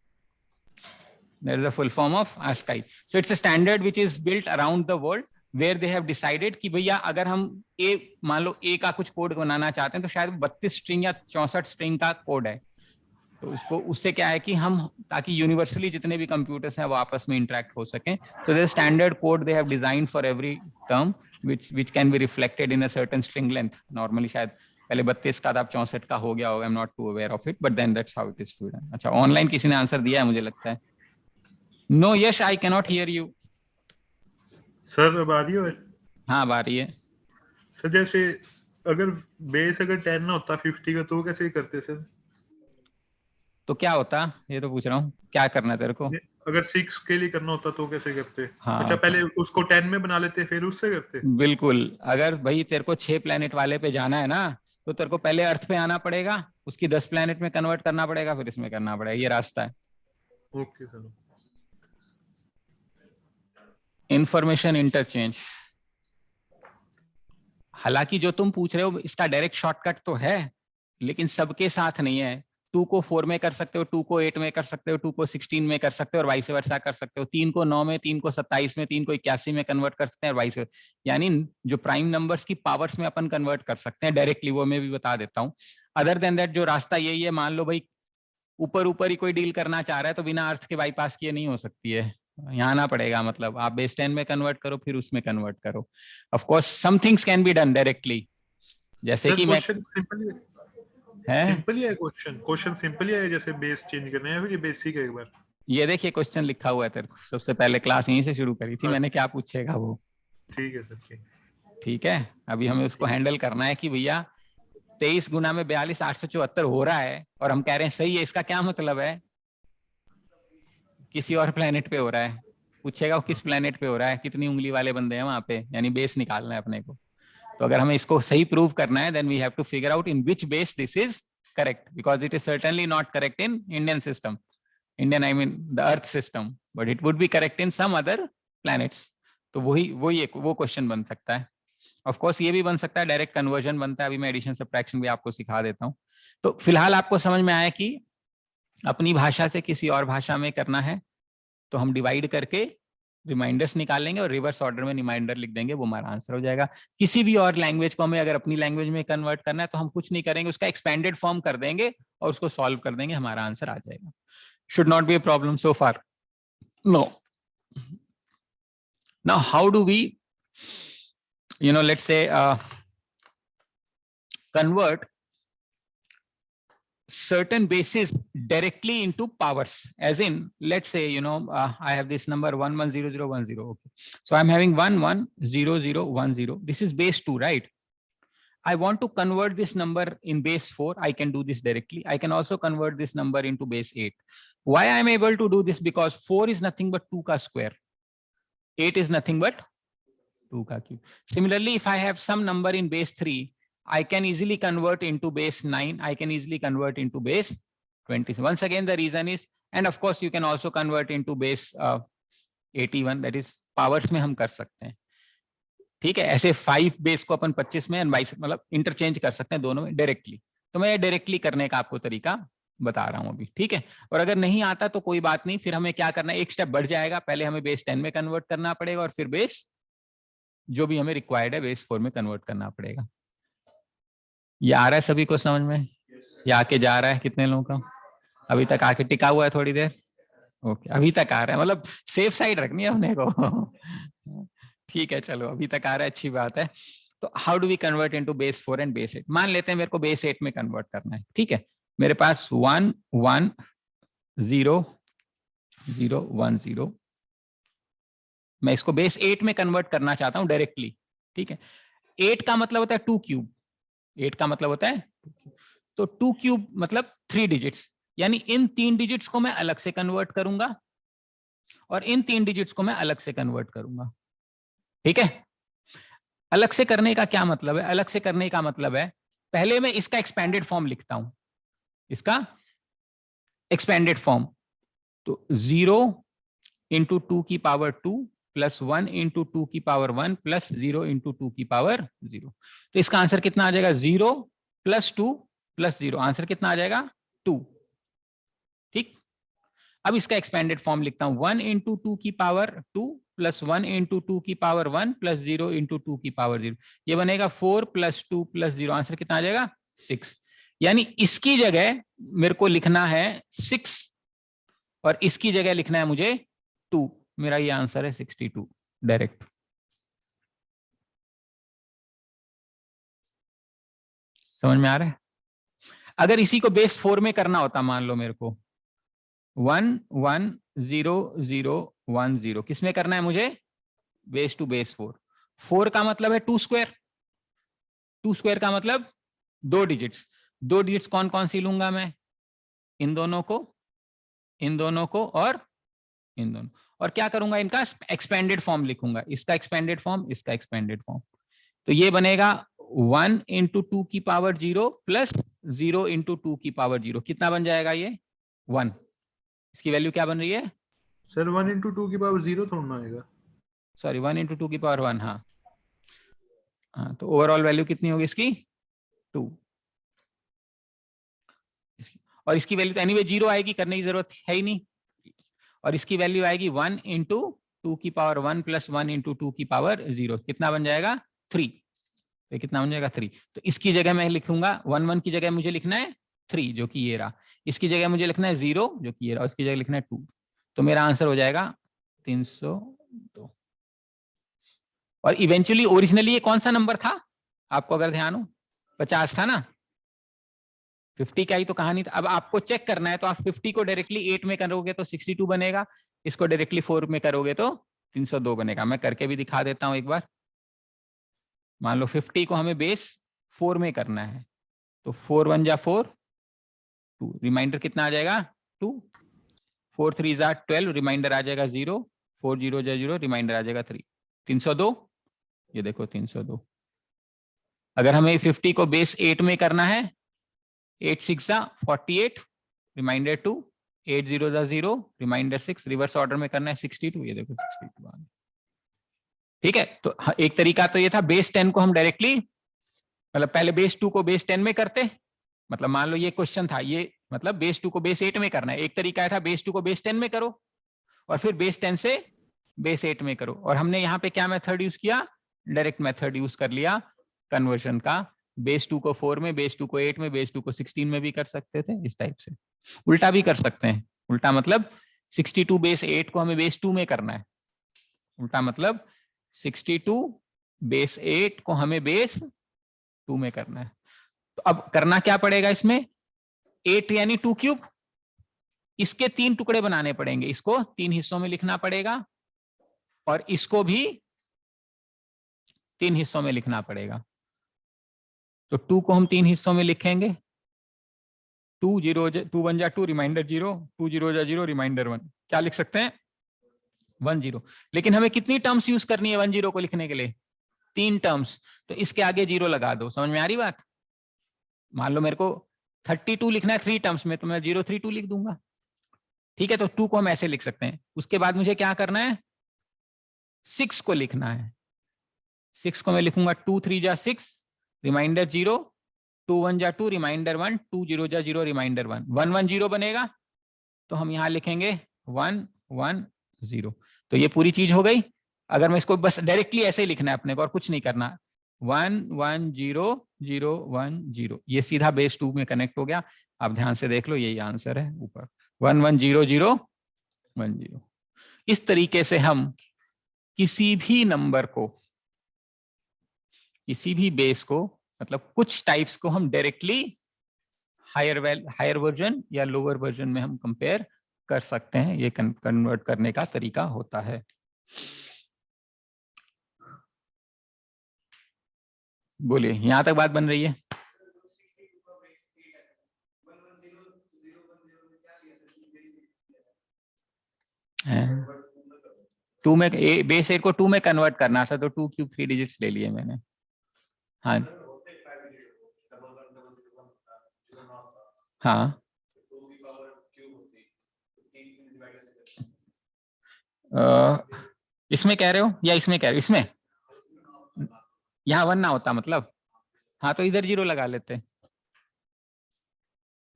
that is the full form of ASCII. So it's a standard which is built around the world where they have decided कि भैया अगर हम ए, मान लो ए का कुछ कोड बनाना चाहते हैं तो शायद 32 स्ट्रिंग या 64 स्ट्रिंग का कोड है, तो उसको, उससे क्या है कि हम, ताकि यूनिवर्सली जितने भी कंप्यूटर्स हैं वो आपस में इंटरेक्ट हो सकें, so there's standard code they have designed for every term which can be reflected in a certain string length. Normally शायद पहले 32 का था, अब 64 का हो गया होगा, I'm not too aware of it, but then that's how it is filled. अच्छा, ऑनलाइन किसी ने आंसर दिया है मुझे लगता है। No, Yash, I cannot hear you. Sir अब आ रही है? हाँ, अब आ रही है। सर जैसे अगर बेस अगर 10 ना होता 50 का तो कैसे करते सर? तो क्या होता, ये तो पूछ रहा हूँ, क्या करना है तेरे को? अगर 6 के लिए करना होता तो कैसे करते? हाँ, अच्छा, पहले उसको 10 में बना लेते फिर उससे करते? बिल्कुल। अगर भाई तेरे को 6 प्लेनेट वाले पे जाना है ना, तो तेरे को पहले अर्थ पे आना पड़ेगा, उसकी 10 प्लेनेट में कन्वर्ट करना पड़ेगा, फिर इसमें करना पड़ेगा, ये रास्ता है। Okay sir. इंफॉर्मेशन इंटरचेंज, हालांकि जो तुम पूछ रहे हो इसका डायरेक्ट शॉर्टकट तो है, लेकिन सबके साथ नहीं है। 2 को 4 में कर सकते हो, 2 को 8 में कर सकते हो, 2 को 16 में कर सकते हो, और वाइस वर्सा कर सकते हो। 3 को 9 में, 3 को 27 में, 3 को 81 में कन्वर्ट कर सकते हैं, और वाइस, यानी जो प्राइम नंबर्स की पावर्स में अपन कन्वर्ट कर सकते हैं डायरेक्टली, वो मैं भी बता देता हूँ। अदर देन दैट जो रास्ता यही है, मान लो भाई ऊपर ऊपर ही कोई डील करना चाह रहा है तो बिना अर्थ के बाईपास किए नहीं हो सकती है, यहाँ आना पड़ेगा। मतलब आप बेस 10 में कन्वर्ट करो, फिर उसमें कन्वर्ट करो। Of course some things can be done directly, जैसे कि मैं सिंपल ही है क्वेश्चन सिंपल ही है, जैसे बेस चेंज करना है, फिर ये बेसिक है। एक बार ये देखिए क्वेश्चन लिखा हुआ है तेरे को, सबसे पहले क्लास यहीं से शुरू करी थी मैंने, क्या पूछेगा वो। ठीक है सर, ठीक है, अभी हमें उसको हैंडल करना है कि भैया 23 गुना में 42 874 हो रहा है, और हम कह रहे हैं सही है, इसका क्या मतलब है? किसी और प्लेनेट पे हो रहा है। पूछेगा वो किस प्लेनेट पे हो रहा है, कितनी उंगली वाले बंदे हैं वहां पे, यानी बेस निकालना है अपने को। तो अगर हमें इसको सही प्रूव करना है, then we have to figure out in which base this is correct, because it is certainly not correct in Indian system, Indian I mean the earth system, but it would be correct in some other planets. तो वो question बन सकता है। Of course ये भी बन सकता है, डायरेक्ट कन्वर्जन बनता है, अभी मैं एडिशन सब्ट्रैक्शन भी आपको सिखा देता हूँ। तो फिलहाल आपको समझ में आया कि अपनी भाषा से किसी और भाषा में करना है तो हम डिवाइड करके रिमाइंडर्स निकालेंगे और रिवर्स ऑर्डर में रिमाइंडर लिख देंगे, वो हमारा आंसर हो जाएगा। किसी भी और लैंग्वेज को हमें अगर अपनी लैंग्वेज में कन्वर्ट करना है तो हम कुछ नहीं करेंगे, उसका एक्सपेंडेड फॉर्म कर देंगे और उसको सॉल्व कर देंगे, हमारा आंसर आ जाएगा। Should not be a problem so far. No, now how do we let's say convert certain bases directly into powers, as in let's say I have this number 110010. Okay, so I'm having 110010. This is base 2, right? I want to convert this number in base 4. I can do this directly. I can also convert this number into base 8. Why I'm able to do this? Because 4 is nothing but 2 ka square, 8 is nothing but 2 ka cube. Similarly, if I have some number in base 3, I can easily convert into base 9. I can easily convert into base 20. Once again, the reason is, and of course, you can also convert into base 81. That is powers में हम कर सकते हैं। ठीक है, ऐसे 5 base को अपन 25 में मतलब इंटरचेंज कर सकते हैं दोनों में डायरेक्टली। तो मैं डायरेक्टली करने का आपको तरीका बता रहा हूं अभी, ठीक है। और अगर नहीं आता तो कोई बात नहीं, फिर हमें क्या करना है, एक स्टेप बढ़ जाएगा, पहले हमें बेस 10 में कन्वर्ट करना पड़ेगा और फिर बेस जो भी हमें रिक्वायर्ड है बेस 4 में कन्वर्ट करना पड़ेगा। ये आ रहा है सभी को समझ में, या आके जा रहा है कितने लोगों का, अभी तक आके टिका हुआ है थोड़ी देर, ओके अभी तक आ रहा है, मतलब सेफ साइड रखनी है अपने को ठीक है चलो अभी तक आ रहा है, अच्छी बात है। तो how do we convert into base 4 and base 8? मान लेते हैं मेरे को बेस 8 में कन्वर्ट करना है, ठीक है। मेरे पास 1 1 0 0 1 0, मैं इसको बेस 8 में कन्वर्ट करना चाहता हूं डायरेक्टली, ठीक है। 8 का मतलब होता है 2 क्यूब, 8 का मतलब होता है, तो 2 क्यूब मतलब 3 डिजिट्स, यानी इन 3 डिजिट्स को मैं अलग से कन्वर्ट करूंगा और इन 3 डिजिट्स को मैं अलग से कन्वर्ट करूंगा, ठीक है। अलग से करने का क्या मतलब है? अलग से करने का मतलब है पहले मैं इसका एक्सपेंडेड फॉर्म लिखता हूं, इसका एक्सपेंडेड फॉर्म, तो 0 इंटू 2 की पावर 2 प्लस 1 इंटू 2 की पावर 1 प्लस 0 इंटू 2 की पावर 0। तो इसका आंसर कितना आ जाएगा? 0 प्लस 2 प्लस 0, आंसर कितना आ जाएगा? 2, ठीक। अब इसका एक्सपेंडेड फॉर्म लिखता हूं, 1 इंटू 2 की पावर 2 प्लस 1 इंटू 2 की पावर 1 प्लस 0 इंटू 2 की पावर 0, ये बनेगा 4 प्लस 2 प्लस 0, आंसर कितना आ जाएगा? 6। यानी इसकी जगह मेरे को लिखना है 6 और इसकी जगह लिखना है मुझे 2, मेरा ये आंसर है 62 डायरेक्ट। समझ में आ रहा है? अगर इसी को बेस 4 में करना होता, मान लो मेरे को 1 1 0 0 1 0, किसमें करना है मुझे? Base to base 4। 4 का मतलब है 2 स्क्वायर, 2 स्क्वायर का मतलब 2 डिजिट्स, 2 डिजिट्स कौन कौन सी लूंगा मैं? इन दोनों को, इन दोनों को और इन दोनों, और क्या करूंगा? इनका एक्सपेंडेड फॉर्म लिखूंगा, इसका एक्सपेंडेड फॉर्म, इसका एक्सपेंडेड फॉर्म। तो ये बनेगा 1 इंटू 2 की पावर 0 प्लस 0 इंटू 2 की पावर 0, कितना बन जाएगा ये? 1। इसकी वैल्यू क्या बन रही है सर? 1 इंटू 2 की पावर 0 थोड़ा ना आएगा, सॉरी 1 इंटू 2 की पावर 1, हाँ हाँ, तो ओवरऑल वैल्यू कितनी होगी इसकी? 2। और इसकी वैल्यू तो एनीवे 0 आएगी, करने की जरूरत है ही नहीं, और इसकी वैल्यू आएगी 1 इंटू 2 की पावर 1 प्लस 1 इंटू 2 की पावर 0, कितना बन जाएगा? 3। तो कितना बन जाएगा? 3। तो इसकी जगह मैं लिखूंगा 1 1 की जगह मुझे लिखना है 3 जो कि ये रहा, इसकी जगह मुझे लिखना है 0 जो कि ये रहा, इसकी जगह लिखना है 2, तो मेरा आंसर हो जाएगा 302। और इवेंचुअली ओरिजिनली ये कौन सा नंबर था आपको अगर ध्यान हो? 50 था ना, 50 का ही तो कहानी था। अब आपको चेक करना है, तो आप 50 को डायरेक्टली 8 में करोगे तो 62 बनेगा, इसको डायरेक्टली 4 में करोगे तो 302 बनेगा। मैं करके भी दिखा देता हूं एक बार। मान लो 50 को हमें बेस 4 में करना है, तो 4 1 जा 4, 2, रिमाइंडर कितना आ जाएगा? 2, 4 3 जा 12, रिमाइंडर आ जाएगा 0, 4 0 जा 0, रिमाइंडर आ जाएगा 3, 302। ये देखो 302। अगर हमें 50 को बेस 8 में करना है, 8 6 जा 48, रिमाइंडर 2, 8 0 जा 0, रिमाइंडर 6, रिवर्स ऑर्डर में करना है 62, ये देखो 62 आ गया। ठीक है, तो एक तरीका तो ये था बेस 10 को हम डायरेक्टली, मतलब पहले बेस 2 को बेस 10 में करते, मतलब मान लो ये क्वेश्चन था, ये मतलब बेस 2 को बेस 8 में करना है, एक तरीका था बेस 2 को बेस 10 में करो और फिर बेस 10 से बेस 8 में करो। और हमने यहाँ पे क्या मेथड यूज किया? डायरेक्ट मेथड यूज कर लिया कन्वर्जन का, बेस 2 को 4 में, बेस 2 को 8 में, बेस 2 को 16 में भी कर सकते थे, इस टाइप से। उल्टा भी कर सकते हैं, उल्टा मतलब 62 बेस 8 को हमें बेस 2 में करना है, उल्टा मतलब 62 बेस 8 को हमें बेस 2 में करना है। तो अब करना क्या पड़ेगा इसमें? 8 यानी 2 क्यूब, इसके 3 टुकड़े बनाने पड़ेंगे, इसको 3 हिस्सों में लिखना पड़ेगा और इसको भी 3 हिस्सों में लिखना पड़ेगा। तो 2 को हम 3 हिस्सों में लिखेंगे, 2 0 2 1 जा 2, रिमाइंडर 0, 2 0 जा 0, रिमाइंडर 1, क्या लिख सकते हैं? 1 0। लेकिन हमें कितनी टर्म्स यूज करनी है 1 0 को लिखने के लिए? 3 टर्म्स, तो इसके आगे 0 लगा दो। समझ में आ रही बात? मान लो मेरे को 32 लिखना है 3 टर्म्स में, तो मैं 032 लिख दूंगा। ठीक है, तो 2 को हम ऐसे लिख सकते हैं। उसके बाद मुझे क्या करना है? 6 को लिखना है। 6 को मैं लिखूंगा 2 3 जा 6, रिमाइंडर 0, 2 1 जा 2 रिमाइंडर 1, 2 0 जा 0 रिमाइंडर 1, 1 1 0 बनेगा। तो हम यहाँ लिखेंगे 1 1 0। तो ये पूरी चीज हो गई। अगर मैं इसको बस डायरेक्टली ऐसे ही लिखना है अपने को और कुछ नहीं करना, 1 1 0 0 1 0, ये सीधा बेस 2 में कनेक्ट हो गया। आप ध्यान से देख लो, यही आंसर है ऊपर 1 1 0 0 1 0। इस तरीके से हम किसी भी नंबर को, किसी भी बेस को, मतलब कुछ टाइप्स को हम डायरेक्टली हायर वर्जन या लोअर वर्जन में हम कंपेयर कर सकते हैं। ये कन्वर्ट करने का तरीका होता है। बोलिए, यहां तक बात बन रही है? टू में बेस 8 को 2 में कन्वर्ट करना था, तो 2 क्यूब 3 डिजिट्स ले लिए मैंने। हाँ हाँ, इसमें कह रहे हो या इसमें कह रहे हो? इसमें यहाँ 1 ना होता मतलब, हाँ तो इधर 0 लगा लेते हैं।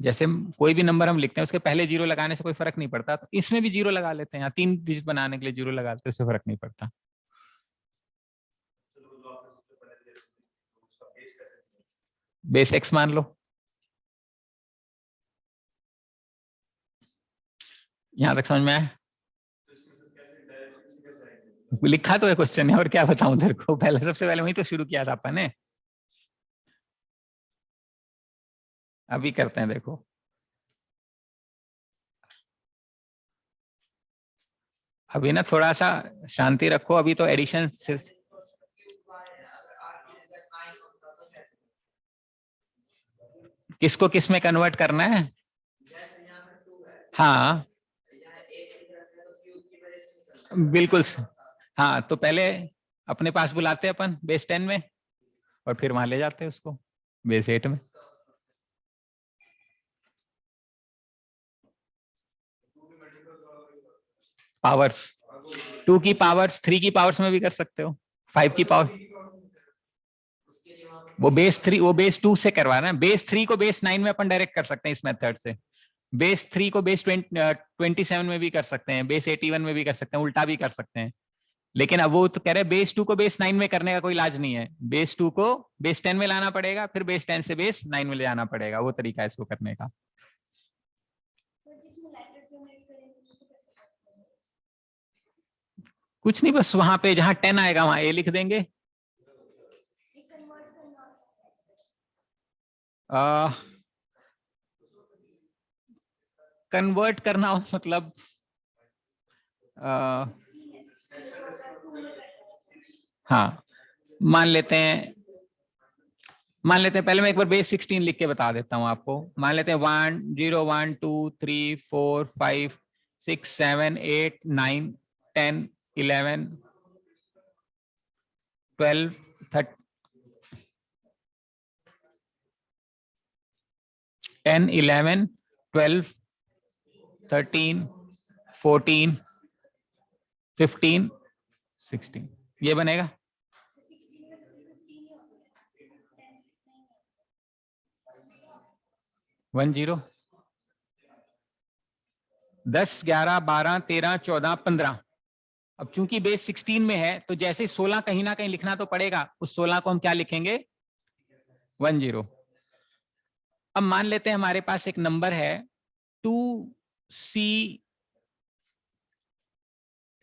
जैसे कोई भी नंबर हम लिखते हैं उसके पहले 0 लगाने से कोई फर्क नहीं पड़ता, तो इसमें भी 0 लगा लेते हैं। यहाँ 3 डिजिट बनाने के लिए 0 लगाते हैं, उससे फर्क नहीं पड़ता। बेस x मान लो। यहां तक समझ में आया? लिखा तो है क्वेश्चन है, और क्या बताऊं तेरे को। पहले सबसे पहले वही तो शुरू किया था अपन ने। अभी करते हैं, देखो अभी ना थोड़ा सा शांति रखो। अभी तो एडिशन से किसको किस में कन्वर्ट करना है? हाँ बिल्कुल। हाँ तो पहले अपने पास बुलाते हैं अपन बेस 10 में, और फिर वहां ले जाते हैं उसको बेस 8 में। पावर्स 2 की पावर्स 3 की पावर्स में भी कर सकते हो, 5 की पावर। वो बेस 3, वो बेस 2 से करवाना है। बेस 3 को बेस 9 में अपन डायरेक्ट कर सकते हैं इस मेथड से। बेस 3 को बेस 27 में भी कर सकते हैं, बेस 81 में भी कर सकते हैं, उल्टा भी कर सकते हैं। लेकिन अब वो तो कह रहे हैं बेस 2 को बेस 9 में करने का कोई इलाज नहीं है। बेस 2 को बेस 10 में लाना पड़ेगा, फिर बेस 10 से बेस 9 में ले जाना पड़ेगा। वो तरीका है इसको करने का। कुछ नहीं, बस वहां पे जहां 10 आएगा वहां ए लिख देंगे। कन्वर्ट करना हो मतलब हाँ, मान लेते हैं पहले मैं एक बार बेस 16 लिख के बता देता हूं आपको। मान लेते हैं 1 0 1 2 3 4 5 6 7 8 9 10 11 12 13 10 11 12 13 14 15 16, ये बनेगा। वन 0 10 11 12 13 14 15। अब चूंकि बेस 16 में है तो जैसे 16 कहीं ना कहीं लिखना तो पड़ेगा, उस 16 को हम क्या लिखेंगे? 1 0। अब मान लेते हैं हमारे पास एक नंबर है 2C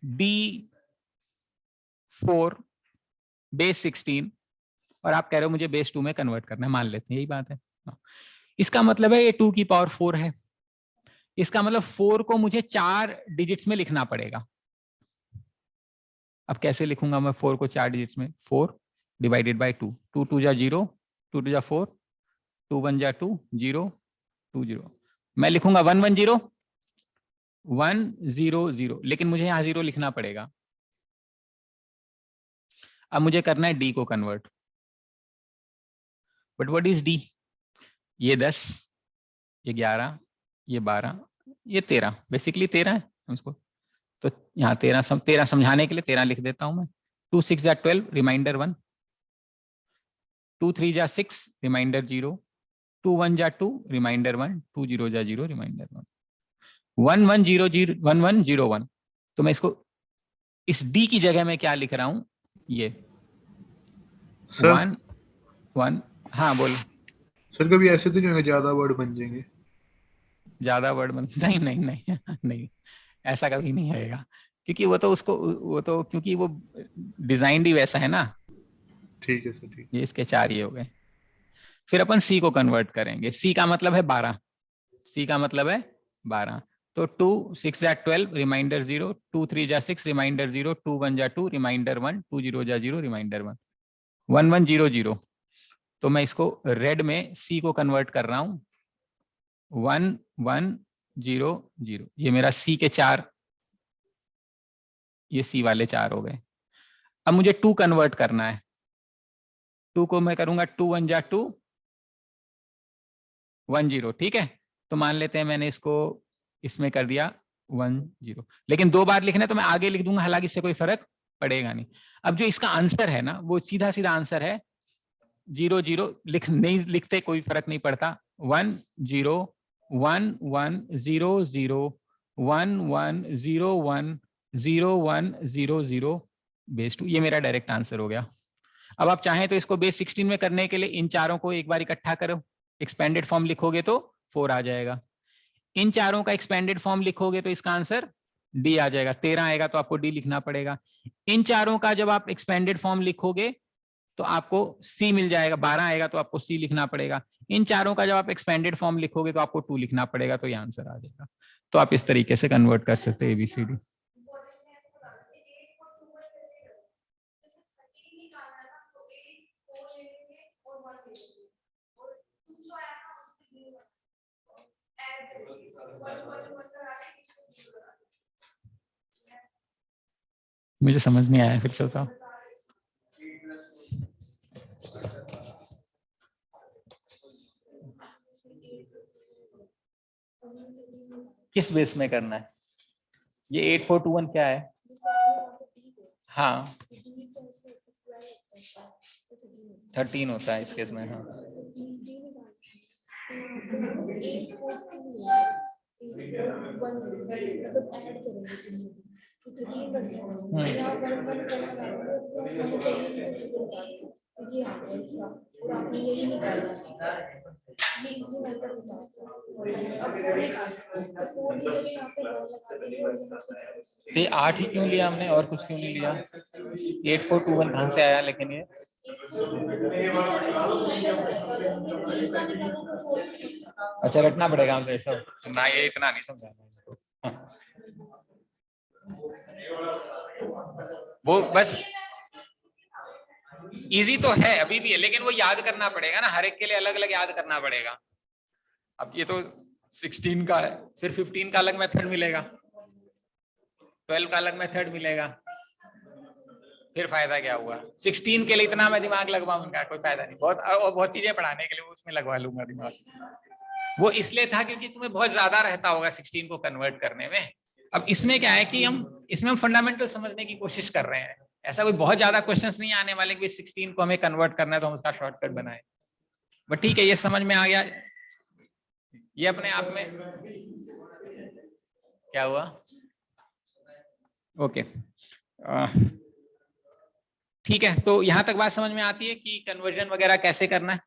D4 बेस 16, और आप कह रहे हो मुझे बेस 2 में कन्वर्ट करना है। मान लेते हैं यही बात है। इसका मतलब है ये 2 की पावर 4 है। इसका मतलब 4 को मुझे 4 डिजिट्स में लिखना पड़ेगा। अब कैसे लिखूंगा मैं 4 को 4 डिजिट्स में? 4 डिवाइडेड बाय 2, 2 2 जा 0, 2 2 जा 4, 2 1 जा 2 0 2 0। मैं लिखूंगा 1 1 0 1 0 0, लेकिन मुझे यहां 0 लिखना पड़ेगा। अब मुझे करना है डी को convert. But what is D? ये 10, ये 11, ये 12, ये 13, बेसिकली 13 है उसको। तो यहाँ 13 समझाने के लिए 13 लिख देता हूं मैं। 2 6 जा 12 रिमाइंडर 1, 2 3 जा 6 रिमाइंडर 0, 2 1 जा 2 रिमाइंडर 1, 2 0 जा 0 रिमाइंडर 1, 1 1 0 0 1 1 0 1। तो मैं इसको इस डी की जगह में क्या लिख रहा हूं, ये सर 1 1। हाँ बोलो। सर कभी ऐसे तो नहीं होगा ज्यादा वर्ड बन जाएंगे? ज्यादा वर्ड बन नहीं नहीं नहीं नहीं, ऐसा कभी नहीं आएगा, क्योंकि वो तो उसको वो तो क्योंकि वो डिजाइन ही वैसा है ना। ठीक है सर, ठीक। ये इसके 4 ये हो गए। फिर अपन सी को कन्वर्ट करेंगे। सी का मतलब है 12, सी का मतलब है 12। तो 2 6 जा 12 रिमाइंडर 0, 2 3 जा 6 रिमाइंडर 0, 2 1 जा 2 रिमाइंडर 1, 2 0 जा 0 रिमाइंडर 1, 1 1 0 0। तो मैं इसको रेड में सी को कन्वर्ट कर रहा हूं, 1 1 0 0। ये मेरा सी के 4, ये सी वाले 4 हो गए। अब मुझे 2 कन्वर्ट करना है। 2 को मैं करूंगा 2 1 जा 2 1 0, ठीक है। तो मान लेते हैं मैंने इसको इसमें कर दिया 1 0, लेकिन 2 बार लिखना है तो मैं आगे लिख दूंगा, हालांकि इससे कोई फर्क पड़ेगा नहीं। अब जो इसका आंसर है ना, वो सीधा सीधा आंसर है 0 0। नहीं लिखते कोई फर्क नहीं पड़ता। 1 0 1 1 0 0 1 1 0 1 0 1 0 0 बेस 2। ये मेरा डायरेक्ट आंसर हो गया। अब आप चाहें तो इसको बेस 16 में करने के लिए इन चारों को एक बार इकट्ठा करो, एक्सपेंडेड फॉर्म लिखोगे तो 4 आ जाएगा। इन चारों का एक्सपेंडेड फॉर्म लिखोगे तो इसका आंसर डी आ जाएगा। 13 आएगा तो आपको डी लिखना पड़ेगा। इन चारों का जब आप एक्सपेंडेड फॉर्म लिखोगे तो आपको सी मिल जाएगा। 12 आएगा तो आपको सी लिखना पड़ेगा। इन चारों का जब आप एक्सपेंडेड फॉर्म लिखोगे तो आपको 2 लिखना पड़ेगा, तो ये आंसर आ जाएगा। तो आप इस तरीके से कन्वर्ट कर सकते हैं एबीसीडी। मुझे समझ नहीं आया, फिर से बताओ। किस बेस में करना है? ये 8421 क्या है? हाँ 13 होता है इस केस में। हाँ तो 8 ही क्यों लिया हमने, और कुछ क्यों नहीं लिया? 8421 कहाँ से आया? लेकिन ये अच्छा रटना पड़ेगा हमको सब ना, ये इतना नहीं समझा वो बस इजी तो है अभी भी है, लेकिन वो याद करना पड़ेगा ना, हर एक के लिए अलग अलग याद करना पड़ेगा। अब ये तो 16 का है, फिर 15 का अलग मेथड मिलेगा, 12 का अलग मेथड मिलेगा, फिर फायदा क्या हुआ? 16 के लिए इतना मैं दिमाग लगवाऊंगा, कोई फायदा नहीं। बहुत चीजें पढ़ाने के लिए उसमें लगवा लूंगा दिमाग। वो इसलिए था क्योंकि तुम्हें बहुत ज्यादा रहता होगा 16 को कन्वर्ट करने में। अब इसमें क्या है कि हम फंडामेंटल समझने की कोशिश कर रहे हैं। ऐसा कोई बहुत ज्यादा क्वेश्चंस नहीं आने वाले कि 16 को हमें कन्वर्ट करना है तो हम उसका शॉर्टकट बनाए। बट ठीक है, ये समझ में आ गया। ये अपने आप में क्या हुआ? ओके ठीक है, तो यहां तक बात समझ में आती है कि कन्वर्जन वगैरह कैसे करना है।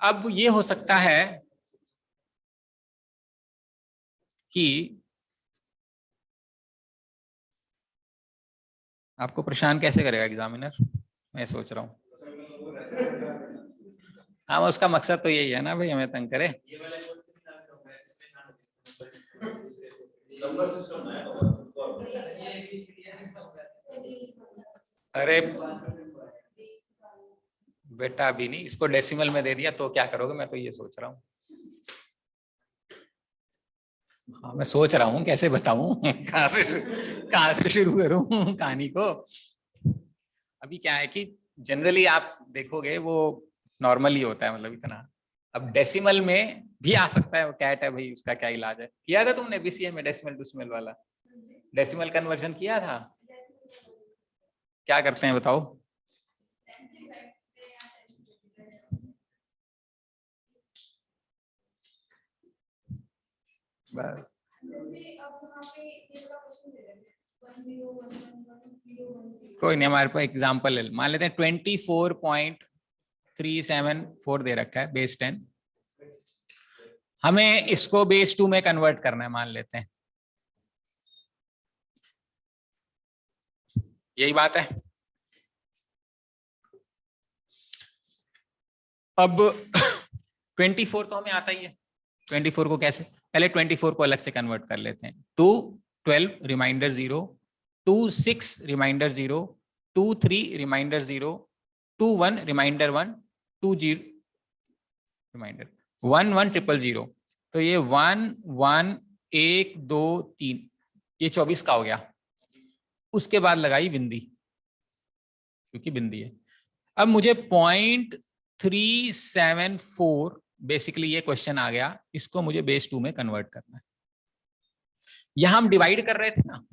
अब ये हो सकता है कि आपको परेशान कैसे करेगा एग्जामिनर, मैं सोच रहा हूँ। हाँ उसका मकसद तो यही है ना भाई, हमें तंग करे। अरे बेटा अभी नहीं, इसको डेसिमल में दे दिया तो क्या करोगे, मैं तो ये सोच रहा हूँ। हाँ मैं सोच रहा हूँ कैसे बताऊं कहाँ से शुरू करूं कहानी को। अभी क्या है कि जनरली आप देखोगे वो नॉर्मल ही होता है, मतलब इतना। अब डेसिमल में भी आ सकता है, वो कैट है भाई, उसका क्या इलाज है? किया था तुमने बीसीए में डेसिमल डेसिमल वाला? डेसिमल कन्वर्जन किया था? क्या करते हैं बताओ? बस कोई नहीं, हमारे पास एग्जाम्पल है, मान लेते हैं 24.374 दे रखा है बेस 10, हमें इसको बेस 2 में कन्वर्ट करना है, मान लेते हैं, यही बात है। अब 24 तो हमें आता ही है, 24 को कैसे, पहले 24 को अलग से कन्वर्ट कर लेते हैं। 2 12 remainder 0, 2 6 remainder 0, 2 3 remainder 0, 2 1 remainder 1, 2 0 remainder 1 1 0 0 0। तो ये 1 1 1 2 3, ये 24 का हो गया। उसके बाद लगाई बिंदी, क्योंकि बिंदी है। अब मुझे 0.374 बेसिकली ये क्वेश्चन आ गया, इसको मुझे बेस 2 में कन्वर्ट करना है। यहां हम डिवाइड कर रहे थे ना,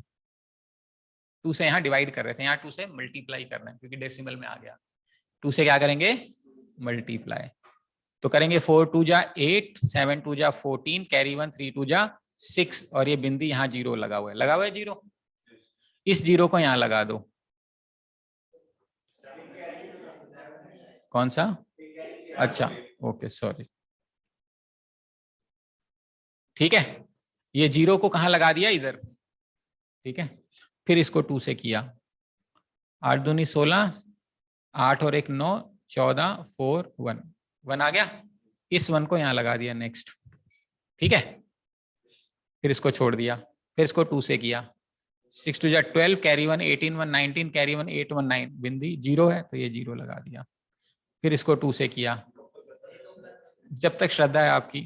2 से यहां डिवाइड कर रहे थे, यहां 2 से मल्टीप्लाई करना है क्योंकि डेसिमल में आ गया। 2 से क्या करेंगे, मल्टीप्लाई, तो करेंगे 4 2 जा 8, 7 2 जा 14, कैरी 1, 3 2 जा 6, और ये बिंदी यहाँ 0 लगा हुआ है, लगा हुआ है 0, इस 0 को यहां लगा दो। कौन सा, अच्छा ओके सॉरी, ठीक है, ये 0 को कहां लगा दिया, इधर, ठीक है। फिर इसको 2 से किया, 8 दूनी 16, 8 और 1 9, 14 4 1 1 आ गया, इस 1 को यहां लगा दिया, नेक्स्ट, ठीक है। फिर इसको छोड़ दिया, फिर इसको 2 से किया, 6 2 जा 12, कैरी 1 18 1 19, कैरी 1 8 1 9, बिंदी 0 है तो ये 0 लगा दिया। फिर इसको 2 से किया, जब तक श्रद्धा है आपकी।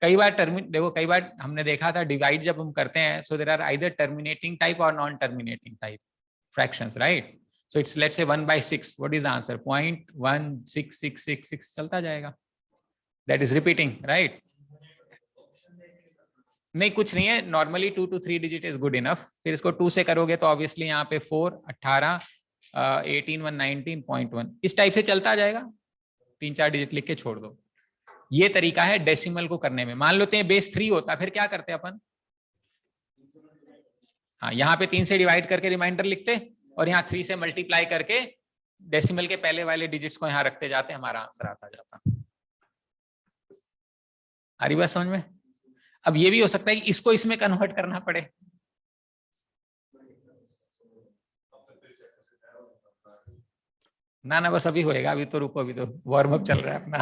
कई बार देखो, कई बार हमने देखा था डिवाइड जब हम करते हैं, so there are either terminating type और non terminating type fractions, right. So it's let's say 1/6, what is the answer, 0.16666 चलता जाएगा, दैट इज रिपीटिंग, राइट। नहीं कुछ नहीं है, normally 2 to 3 digit is good enough. फिर इसको 2 से करोगे तो ऑब्वियसली यहाँ पे 4 18 18 1 19.1 इस टाइप से चलता जाएगा, 3-4 डिजिट लिख के छोड़ दो। ये तरीका है डेसिमल को करने में। मान लेते हैं बेस 3 होता, फिर क्या करते अपन, हाँ यहाँ पे 3 से डिवाइड करके रिमाइंडर लिखते, और यहाँ 3 से मल्टीप्लाई करके डेसिमल के पहले वाले डिजिट्स को यहाँ रखते जाते, हमारा आंसर आता जाता। आ रही बात समझ में। अब ये भी हो सकता है कि इसको इसमें कन्वर्ट करना पड़े, ना बस अभी होएगा, अभी तो रुको, अभी तो वार्म अप चल रहा है अपना।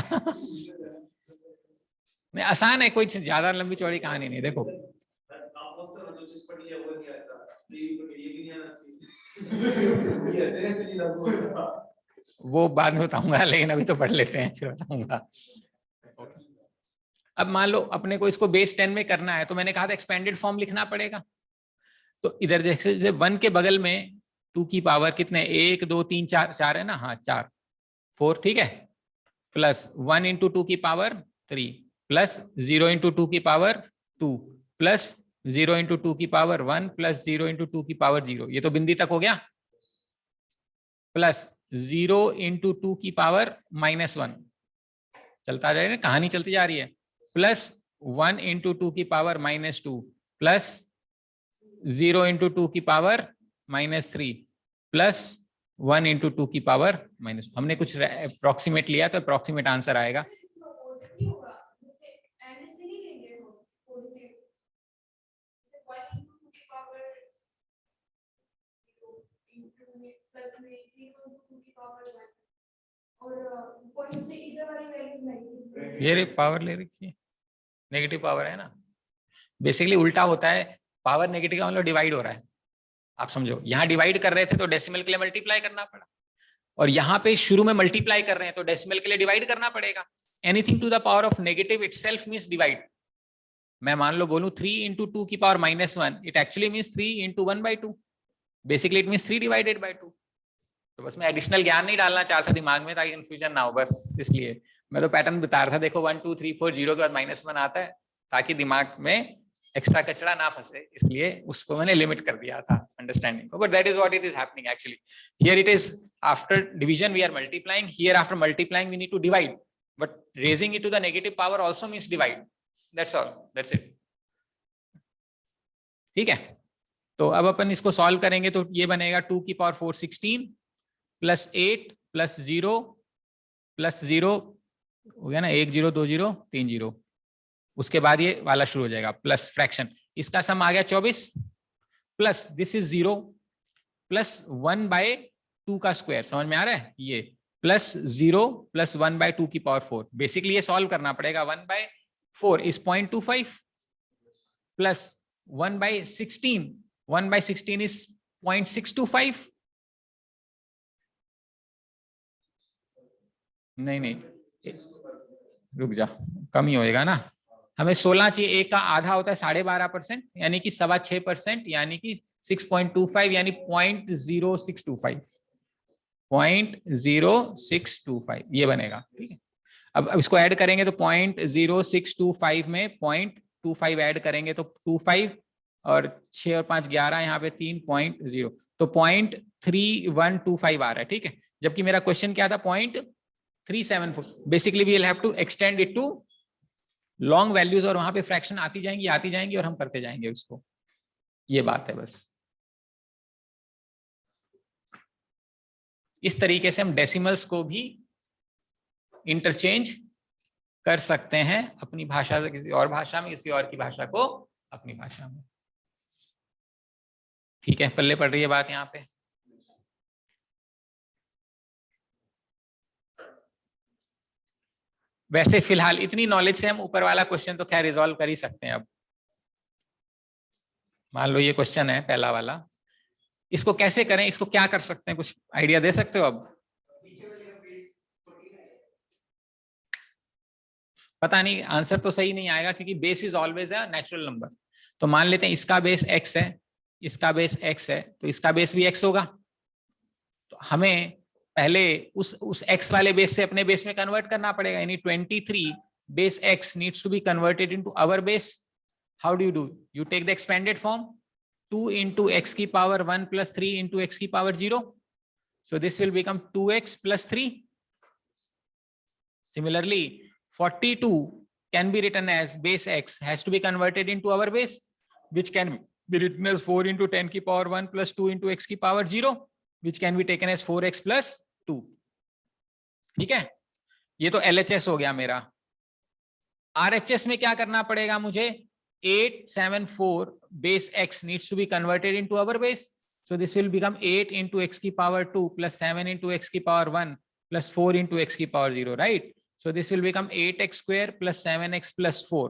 नहीं आसान है, कोई ज्यादा लंबी चौड़ी कहानी नहीं। देखो वो बाद में बताऊंगा, लेकिन अभी तो पढ़ लेते हैं फिर बताऊंगा। अब मान लो अपने को इसको बेस 10 में करना है, तो मैंने कहा था एक्सपेंडेड फॉर्म लिखना पड़ेगा। तो इधर जैसे 1 के बगल में 2 की पावर कितने, 1 2 3 4 4 है ना, हाँ 4 4, ठीक है, प्लस 1 इंटू 2 की पावर 3, प्लस 0 इंटू 2 की पावर 2, प्लस 0 इंटू 2 की पावर 1, प्लस 0 इंटू 2 की पावर 0, ये तो बिंदी तक हो गया, प्लस 0 इंटू 2 की पावर -1, चलता जाएगा, कहानी चलती जा रही है, प्लस 1 इंटू 2 की पावर -2, प्लस 0 इंटू 2 की पावर -3, प्लस 1 इंटू 2 की पावर माइनस। हमने कुछ अप्रोक्सीमेट लिया तो अप्रोक्सीमेट आंसर आएगा। ये पावर ले रखी है, नेगेटिव पावर है ना, बेसिकली उल्टा होता है, पावर नेगेटिव का मतलब डिवाइड हो रहा है। आप समझो, यहाँ डिवाइड कर रहे थे तो डेसिमल के लिए मल्टीप्लाई करना पड़ा, और यहाँ पे शुरू में मल्टीप्लाई कर रहे हैं तो डेसिमल के लिए डिवाइड करना पड़ेगा। Anything to the power of negative itself means divide. मैं मान लो बोलूं 3 इंटू 2 की power -1, it actually means 3 into 1/2, basically it means 3 divided by 2। तो बस मैं एडिशनल ज्ञान नहीं डालना चाहता दिमाग में ताकि कंफ्यूजन ना हो, बस इसलिए मैं तो पैटर्न बता रहा था। देखो 1 2 3 4 0 के बाद -1 आता है, ताकि दिमाग में एक्स्ट्रा कचरा ना फंसे, इसलिए उसको मैंने लिमिट कर दिया था अंडरस्टैंडिंग को। But that is what it is happening actually. Here it is after division we are multiplying, here after multiplying we need to divide, but raising it to the negative power also means divide. That's all, that's it. ठीक है, तो अब अपन इसको solve करेंगे तो ये बनेगा 2 की पावर 4 16 प्लस 8 प्लस 0 प्लस 0 हो गया ना, 1 0 2 0 3 0। उसके बाद ये वाला शुरू हो जाएगा प्लस फ्रैक्शन, इसका सम आ गया 24 प्लस दिस इज 0 प्लस 1/2 का स्क्वायर, समझ में आ रहा है, ये प्लस 0 प्लस 1/2 की पावर 4। बेसिकली ये सॉल्व करना पड़ेगा। 1/4 इज 0.25 प्लस 1/16, 1/16 इज 0.625। नहीं रुक जा, कम ही होएगा ना, हमें 16 चाहिए, एक का आधा होता है 12.5%, यानी कि 6.25%, यानी कि 6.25 यानी 0.0625, 0.0625 ये बनेगा। ठीक है, अब इसको ऐड करेंगे तो 0.0625 में 0.25 ऐड करेंगे तो 25 और 6 और 5 11, यहाँ पे 3.0 तो 0.3125 आ रहा है। ठीक है, जबकि मेरा क्वेश्चन क्या था 0.374। Basically we will have to extend it to long values और वहां पे फ्रैक्शन आती जाएंगी और हम करते जाएंगे उसको, ये बात है बस। इस तरीके से हम डेसिमल्स को भी इंटरचेंज कर सकते हैं, अपनी भाषा से किसी और भाषा में, किसी और की भाषा को अपनी भाषा में। ठीक है, पल्ले पड़ रही है बात यहाँ पे। वैसे फिलहाल इतनी नॉलेज से हम ऊपर वाला क्वेश्चन तो खैर रिजॉल्व कर ही सकते हैं। अब मान लो ये क्वेश्चन है पहला वाला, इसको कैसे करें, इसको क्या कर सकते हैं, कुछ आइडिया दे सकते हो? अब पता नहीं, आंसर तो सही नहीं आएगा क्योंकि base is always a natural number. तो मान लेते हैं इसका बेस x है, इसका बेस x है, तो इसका बेस भी x होगा। तो हमें पहले उस x वाले बेस से अपने बेस में कन्वर्ट करना पड़ेगा, यानी 23 base x needs to be converted into our base. How do you take the expanded form 2 into x की पावर 1 plus 3 into x की power 0. So this will become 2x plus 3. Similarly, 42 can be written as base x has to be converted into our base, which can be written as 4 into 10 की power 1 plus 2 into x की power 0, which can be taken as 4x plus 2. ठीक है, ये तो LHS हो गया मेरा। RHS में क्या करना पड़ेगा मुझे? 874 base x needs to be converted into our base. So this will become 8 into x की power 2 plus 7 into x की power 1 plus 4 into x की power 0, right? So this will become 8x square plus 7x plus 4.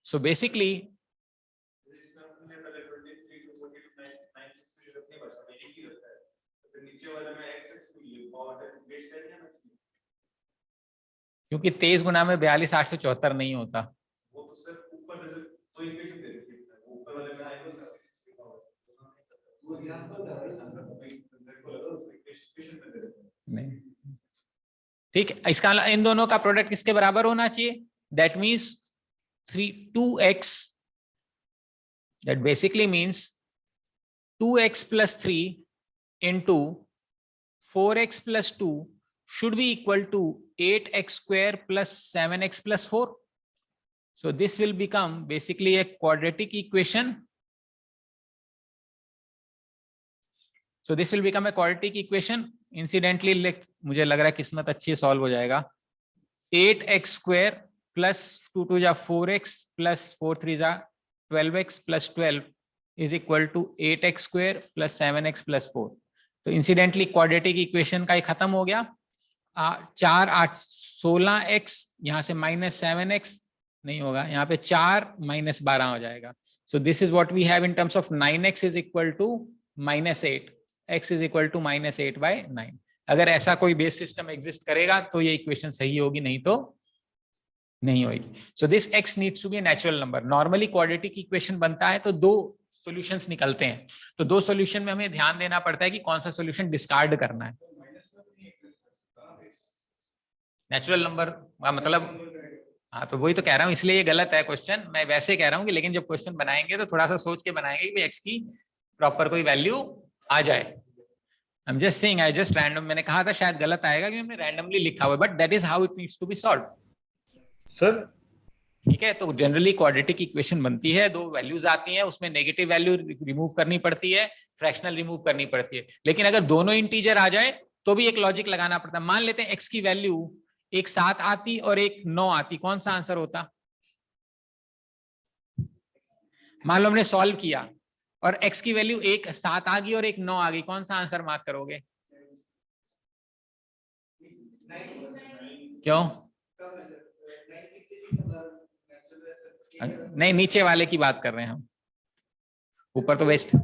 So basically क्योंकि 23 गुना में 42 874 नहीं होता। वो तो sir ऊपर दो इक्वेशन दे रखी है, वो ऊपर वाले में आएगा 66 की पावर, वो याद कर रहा है मेरे को लगा इक्वेशन में दे रखा है नहीं। ठीक है, इसका इन दोनों का प्रोडक्ट किसके बराबर होना चाहिए? That means 2x, that basically means 2x plus 3 into 4x plus 2 should be equal to 8x square plus 7x plus 4. So this will become basically a quadratic equation. So this will become a quadratic equation. Incidentally, मुझे लग रहा है किस्मत अच्छी solve हो जाएगा। 8x square plus 2 2 जा 4x plus 4 3 जा 12x plus 12 is equal to 8x square plus 7x plus 4. तो इंसिडेंटली क्वाड्रेटिक इक्वेशन का खत्म हो गया। 4 8 16x, यहाँ से -7x नहीं होगा, यहाँ पे 4 -12 हो जाएगा। So this is what we have in terms of 9x is equal to -8, x is equal to -8/9। अगर ऐसा कोई बेस सिस्टम एग्जिस्ट करेगा तो ये इक्वेशन सही होगी, नहीं तो नहीं होगी। So this x needs to be natural number. Normally quadratic equation बनता है तो 2 सॉल्यूशंस निकलते हैं, तो 2 सॉल्यूशन में हमें ध्यान देना पड़ता है कि कौन सा सॉल्यूशन डिस्कार्ड करना है। नेचुरल नंबर का मतलब, हाँ तो वही तो कह रहा हूँ, इसलिए ये गलत है क्वेश्चन। मैं वैसे कह रहा हूँ कि लेकिन जब क्वेश्चन बनाएंगे तो थोड़ा सा सोच के बनाएंगे कि x की प्रॉपर कोई वैल्यू आ जाए। I am just saying, I just random, मैंने कहा था शायद गलत आएगा क्योंकि हमने रैंडमली लिखा हुआ है, but that is how it needs to be solved. Sir ठीक है, तो जनरली क्वाड्रेटिक इक्वेशन बनती है, दो वैल्यूज आती हैं, उसमें नेगेटिव वैल्यू रिमूव करनी पड़ती है, फ्रैक्शनल रिमूव करनी पड़ती है। लेकिन अगर दोनों इंटीजर आ जाए तो भी एक लॉजिक लगाना पड़ता है। मान लेते हैं x की वैल्यू एक 7 आती और एक 9 आती, कौन सा आंसर होता? मान लो हमने सॉल्व किया और x की वैल्यू एक 7 आ गई और एक 9 आ गई, कौन सा आंसर मार्क करोगे? क्यों? नहीं, नीचे वाले की बात कर रहे हैं हम, ऊपर तो वेस्ट।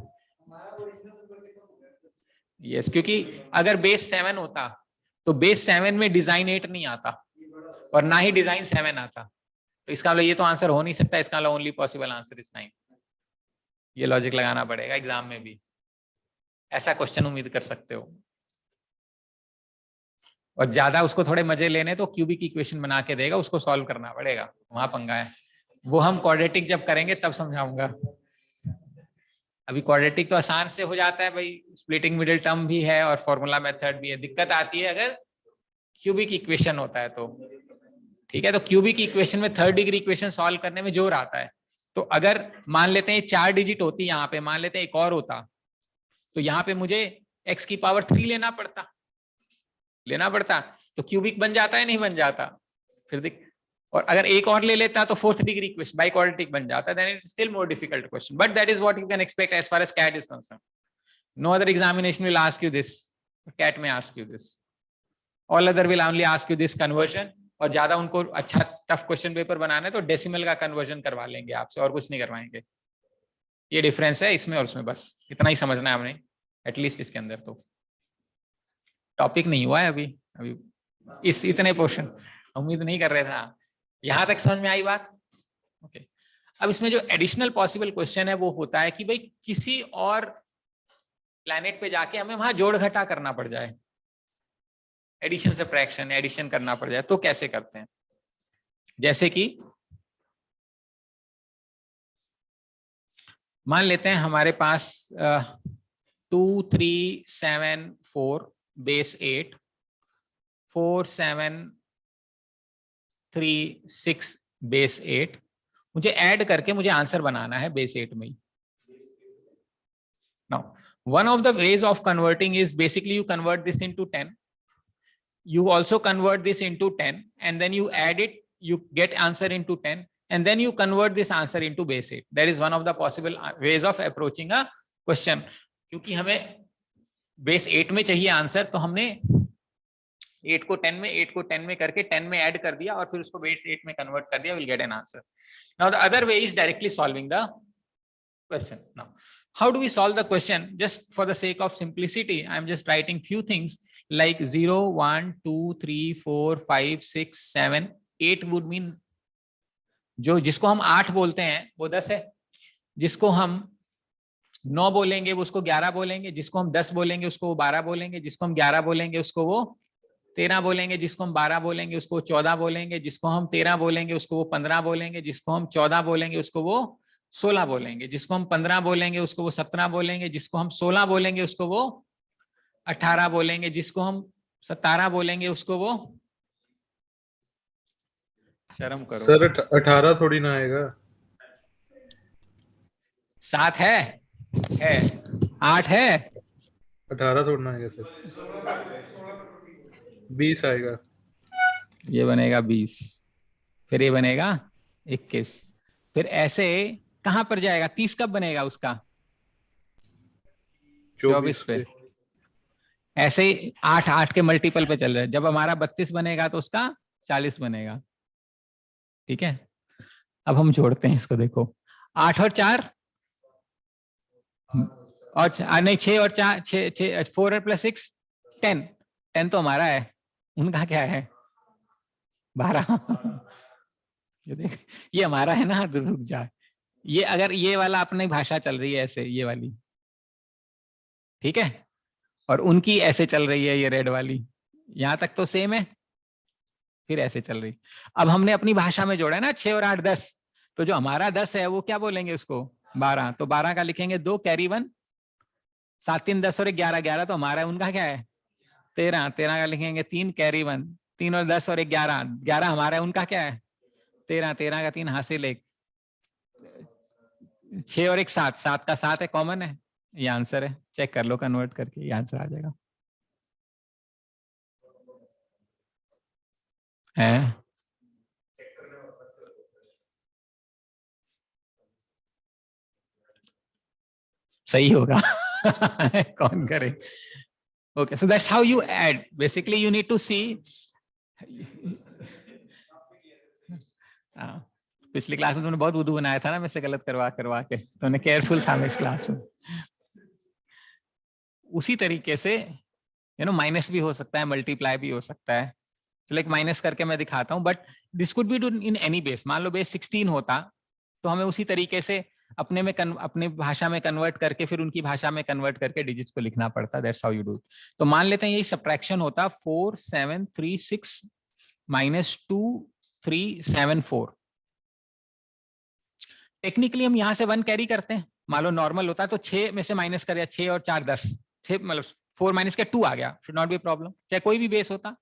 यस, क्योंकि अगर बेस 7 होता तो बेस 7 में डिजाइन 8 नहीं आता और ना ही डिजाइन 7 आता, तो इसका मतलब ये तो आंसर हो नहीं सकता, इसका मतलब ओनली पॉसिबल आंसर इज 9। ये लॉजिक लगाना पड़ेगा एग्जाम में भी, ऐसा क्वेश्चन उम्मीद कर सकते हो। और ज्यादा उसको थोड़े मजे लेने तो क्यूबिक इक्वेशन बना के देगा, उसको सॉल्व करना पड़ेगा, वहां पंगा है। वो हम क्वाड्रेटिक जब करेंगे तब समझाऊंगा। अभी क्वाड्रेटिक तो आसान से हो जाता है भाई, स्प्लिटिंग मिडिल टर्म भी है और फॉर्मूला मेथड भी है। दिक्कत आती है अगर क्यूबिक इक्वेशन होता है तो। ठीक है, तो क्यूबिक इक्वेशन में थर्ड डिग्री इक्वेशन सॉल्व करने में जोर आता है। तो अगर मान लेते हैं 4 डिजिट होती, यहाँ पे मान लेते हैं एक और होता, तो यहाँ पे मुझे x की पावर 3 लेना पड़ता, तो क्यूबिक बन जाता है नहीं बन जाता? फिर और अगर एक और ले लेता तो fourth degree equation by quadratic बन जाता, then it is still more difficult question, but that is what you can expect as far as CAT is concern. No other examination will ask you this, CAT में ask you this, all other will only ask you this conversion. और ज्यादा उनको अच्छा tough question paper बनाना है तो decimal का conversion करवा लेंगे आपसे, और कुछ नहीं करवाएंगे। ये डिफरेंस है इसमें और उसमें, बस इतना ही समझना है हमने एटलीस्ट इसके अंदर। तो टॉपिक नहीं हुआ है अभी इस इतने पोर्शन, उम्मीद नहीं कर रहे थे। यहां तक समझ में आई बात? ओके। अब इसमें जो एडिशनल पॉसिबल क्वेश्चन है वो होता है कि भाई किसी और प्लैनेट पे जाके हमें वहां जोड़ घटा करना पड़ जाए, एडिशन सब्ट्रैक्शन एडिशन करना पड़ जाए, तो कैसे करते हैं? जैसे कि मान लेते हैं हमारे पास 2 3 7 4 बेस 8 4 7 3 6 बेस 8, मुझे ऐड करके मुझे आंसर बनाना है बेस 8 में ही। Now, one of the ways of converting is basically you convert this into 10. You also convert this into 10 and then you add it, you get answer into 10 and then you convert this answer into base 8. That is one of the possible ways of approaching a question. क्योंकि हमें base 8 में चाहिए answer, तो हमने 8 को 10 में करके 10 में ऐड कर दिया और फिर उसको बेस 8 में कन्वर्ट कर दिया, we'll get an answer. Now the other way is directly solving the question. Now, how do we solve the question? Just for the sake of simplicity, I'm just writing few things like 0 1 2 3 4 5 6 7 8 would mean, जो जिसको हम 8 बोलते हैं वो 10 है, जिसको हम 9 बोलेंगे वो उसको 11 बोलेंगे, जिसको हम 10 बोलेंगे उसको वो 12 बोलेंगे, जिसको हम 11 बोलेंगे उसको वो 13 बोलेंगे, जिसको हम 12 बोलेंगे उसको 14 बोलेंगे, जिसको हम 13 बोलेंगे उसको वो 15 बोलेंगे, जिसको हम 14 बोलेंगे उसको वो 16 बोलेंगे, जिसको हम 15 बोलेंगे उसको वो 17 बोलेंगे, जिसको हम 16 बोलेंगे उसको वो 18 बोलेंगे, जिसको हम 17 बोलेंगे उसको वो, शर्म करो सर 18 थोड़ी ना आएगा, 7 है 8 है, 18 थोड़ी ना आएगा सर, 20 आएगा। ये बनेगा 20, फिर ये बनेगा 21, फिर ऐसे कहां पर जाएगा? 30 कब बनेगा उसका? 24 पे। ऐसे ही 8 के मल्टीपल पे चल रहा है, जब हमारा 32 बनेगा तो उसका 40 बनेगा। ठीक है, अब हम जोड़ते हैं इसको, देखो 8 और 4 और नहीं 6 और 4 6 4 और प्लस 6 10 तो हमारा है, उनका क्या है 12। ये हमारा है ना, रुक जा, ये अगर ये वाला अपनी भाषा चल रही है ऐसे, ये वाली ठीक है, और उनकी ऐसे चल रही है ये रेड वाली, यहां तक तो सेम है, फिर ऐसे चल रही। अब हमने अपनी भाषा में जोड़ा है ना 6 और 8 10, तो जो हमारा 10 है वो क्या बोलेंगे उसको 12, तो 12 का लिखेंगे 2 कैरी 1, 7 3 10 और 11 11 तो हमारा है, उनका क्या है 13 13 का लिखेंगे 3 कैरी 1, 3 और 10 और 11 11 हमारा है, उनका क्या है 13, 13 का 3 हासिल 1, 6 और 1 7, 7 का 7 है, कॉमन है, ये आंसर है। चेक कर लो कन्वर्ट करके, ये आंसर आ जाएगा। है सही होगा। कौन करे। Okay, so that's how you add, basically you need to see. पिछली क्लास में तुमने बहुत बुद्धू बनाया था ना, मैं से गलत करवा करवा के, तुमने केयरफुल था मैं इस क्लास में। उसी तरीके से माइनस भी हो सकता है, मल्टीप्लाई भी हो सकता है। चलो एक माइनस करके मैं दिखाता हूं, but this could be done in any base. मान लो बेस 16 होता तो हमें उसी तरीके से अपने भाषा में कन्वर्ट करके फिर उनकी भाषा में कन्वर्ट करके डिजिट्स को लिखना पड़ता। That's how you do. तो मान लेते हैं यही सब्ट्रैक्शन होता, 4 7 3 6 माइनस 2 3 7 4। टेक्निकली हम यहां से 1 कैरी करते हैं। मान लो नॉर्मल होता तो 6 में से माइनस कर दिया, 6 और 4 10, 6 मतलब 4 माइनस के 2 आ गया, शुड नॉट बी प्रॉब्लम, चाहे कोई भी बेस होता।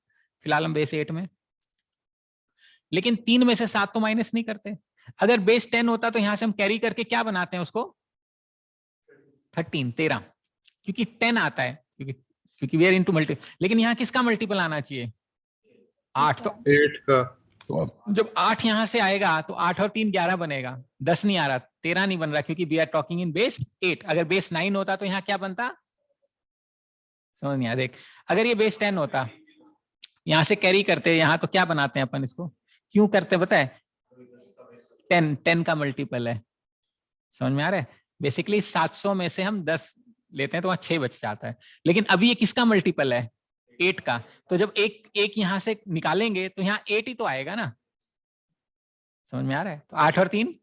फिलहाल हम बेस 8 में, लेकिन 3 में से 7 तो माइनस नहीं करते। अगर बेस 10 होता तो यहां से हम कैरी करके क्या बनाते हैं उसको, 13, क्योंकि 10 आता है, क्योंकि वी आर इनटू मल्टी। लेकिन यहाँ किसका मल्टीपल आना चाहिए, 8। तो 8 का, तो जब 8 यहां से आएगा तो 8 और 3 11 बनेगा, 10 नहीं आ रहा, 13 नहीं बन रहा, क्योंकि we are talking in base 8। अगर बेस 9 होता तो यहाँ क्या बनता, समझ नहीं आया। देख, अगर ये बेस 10 होता, यहां से कैरी करते यहाँ, तो क्या बनाते हैं अपन इसको, क्यों करते पता है, 10 का मल्टीपल है। समझ में आ रहा है। बेसिकली 700 में से हम 10 लेते हैं तो वहां 6 बच जाता है। लेकिन अभी ये किसका मल्टीपल है, 8 का। तो जब एक यहां से निकालेंगे तो यहाँ 8 ही तो आएगा ना। समझ में आ रहा है। तो 8 और 3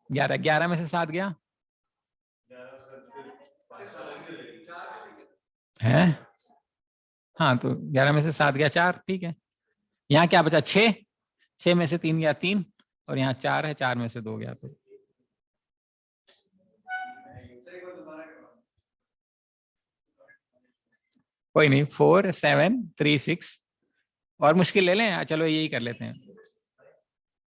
11, 11 में से 7 गया है, हाँ तो 11 में से 7 गया 4, ठीक है। यहाँ क्या बचा, 6, 6 में से 3 गया 3, और यहाँ 4 है, 4 में से 2 गया। तो कोई नहीं, 4 7 3 6 और मुश्किल ले लें, चलो यही कर लेते हैं।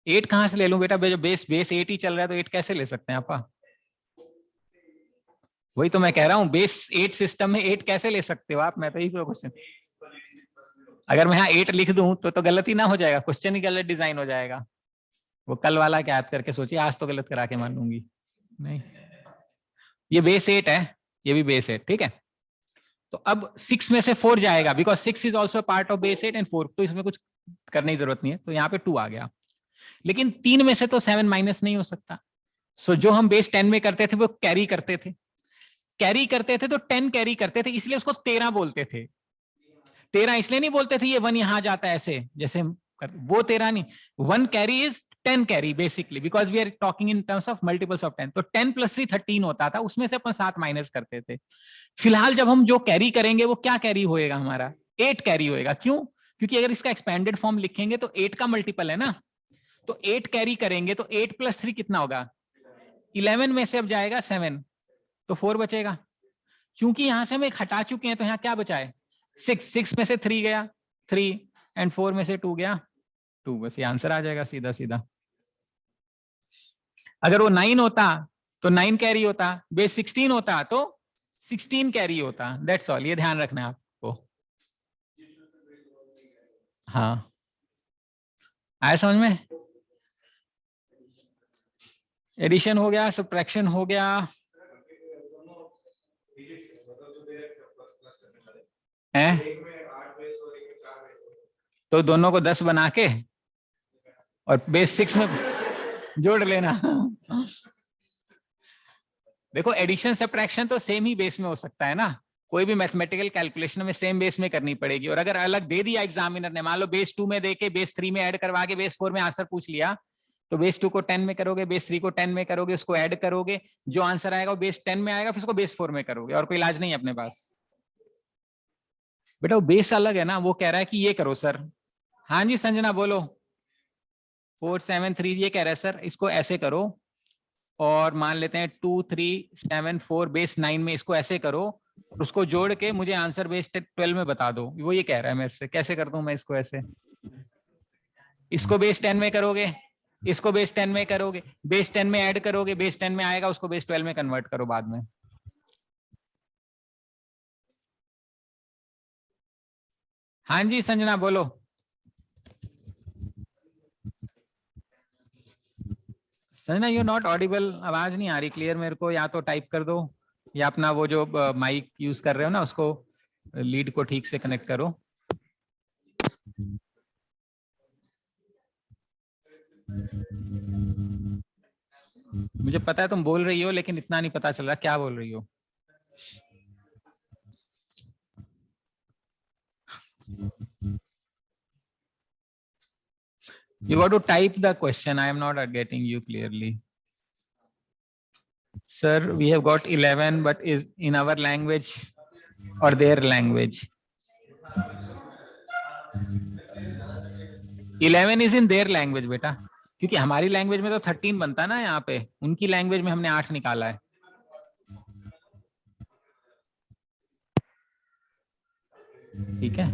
8 कहां से ले लूं बेटा, जब बेस 8 ही चल रहा है तो 8 कैसे ले सकते हैं आपा। वही तो मैं कह रहा हूँ, बेस 8 सिस्टम में 8 कैसे ले सकते हो आप, मैं तो यही क्वेश्चन। अगर मैं यहाँ 8 लिख दूं तो गलती ना हो जाएगा, क्वेश्चन ही गलत डिजाइन हो जाएगा। वो कल वाला क्या याद करके सोचिए, आज तो गलत करा के मान लूंगी नहीं। ये बेस 8 है, ये भी बेस 8, ठीक है। तो अब 6 में से 4 जाएगा, because 6 is also part of base 8 and 4, तो इसमें कुछ करने की जरूरत नहीं है। तो यहाँ पे 2 आ गया। लेकिन 3 में से तो 7 माइनस नहीं हो सकता। सो जो हम बेस 10 में करते थे वो कैरी करते थे, तो 10 कैरी करते थे, इसलिए उसको 13 बोलते थे। 13 इसलिए नहीं बोलते थे ये 1 यहां जाता है ऐसे जैसे वो 13 नहीं, 1 carry is 10 carry basically, because we are talking in terms of multiples of 10। तो 10 + 3 13 होता था, उसमें से अपन 7 माइनस करते थे। फिलहाल जब हम जो कैरी करेंगे वो क्या कैरी होएगा हमारा, 8 कैरी होएगा। क्यों, क्योंकि अगर इसका एक्सपेंडेड फॉर्म लिखेंगे तो 8 का मल्टीपल है ना, तो 8 कैरी करेंगे तो 8 + 3 कितना होगा, 11 में से अब जाएगा 7, तो 4 बचेगा। चूंकि यहां से हम एक हटा चुके हैं तो यहाँ क्या बचा है, 6 में से 3 गया 3, एंड 4 में से 2 गया 2, बस ये आंसर आ जाएगा सीधा सीधा। अगर वो 9 होता तो 9 कैरी होता, बेस 16 होता तो 16 कैरी होता। दैट्स ऑल, ये ध्यान रखना है आपको। हाँ आया समझ में। एडिशन हो गया, सब्ट्रैक्शन हो गया, है तो दोनों को 10 बना के और बेस 6 में जोड़ लेना। देखो एडिशन सब्ट्रैक्शन तो सेम ही बेस में हो सकता है ना, कोई भी मैथमेटिकल कैलकुलेशन में सेम बेस में करनी पड़ेगी। और अगर अलग दे दिया एग्जामिनर ने, मान लो बेस 2 में देके बेस 3 में ऐड करवा के बेस 4 में आंसर पूछ लिया, तो बेस 2 को 10 में करोगे, बेस 3 को 10 में करोगे, उसको ऐड करोगे, जो आंसर आएगा वो बेस 10 में आएगा, फिर उसको बेस 4 में करोगे, और कोई इलाज नहीं है अपने पास। बेटा वो बेस अलग है ना, वो कह रहा है कि ये करो सर। हाँ जी संजना बोलो। 4 7 3 ये कह रहा है सर इसको ऐसे करो, और मान लेते हैं 2 3 7 4 बेस 9 में इसको ऐसे करो, उसको जोड़ के मुझे आंसर बेस 12 में बता दो। वो ये कह रहा है मेरे से, कैसे कर दूं मैं इसको ऐसे। इसको बेस 10 में करोगे, इसको बेस 10 में करोगे, बेस 10 में ऐड करोगे, बेस 10 में आएगा, उसको बेस 12 में कन्वर्ट करो बाद में। हाँ जी संजना बोलो। संजना यू नॉट ऑडिबल, आवाज नहीं आ रही क्लियर मेरे को, या तो टाइप कर दो या अपना वो जो माइक यूज कर रहे हो ना उसको, लीड को ठीक से कनेक्ट करो। मुझे पता है तुम बोल रही हो, लेकिन इतना नहीं पता चल रहा क्या बोल रही हो। You got to type the question. I am not getting you clearly. Sir, we have got 11, but is in our language or their language? 11 is in their language बेटा, क्योंकि हमारी लैंग्वेज में तो 13 बनता ना यहाँ पे, उनकी लैंग्वेज में हमने 8 निकाला है। ठीक है,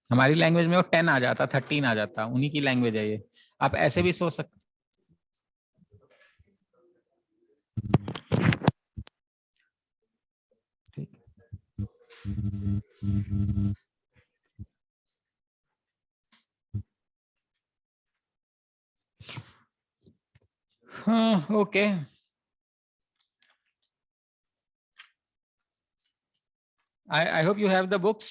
हमारी लैंग्वेज में वो 10 आ जाता, 13 आ जाता, उन्हीं की लैंग्वेज है ये। आप ऐसे भी सोच सकते। हाँ okay, I hope you have the books.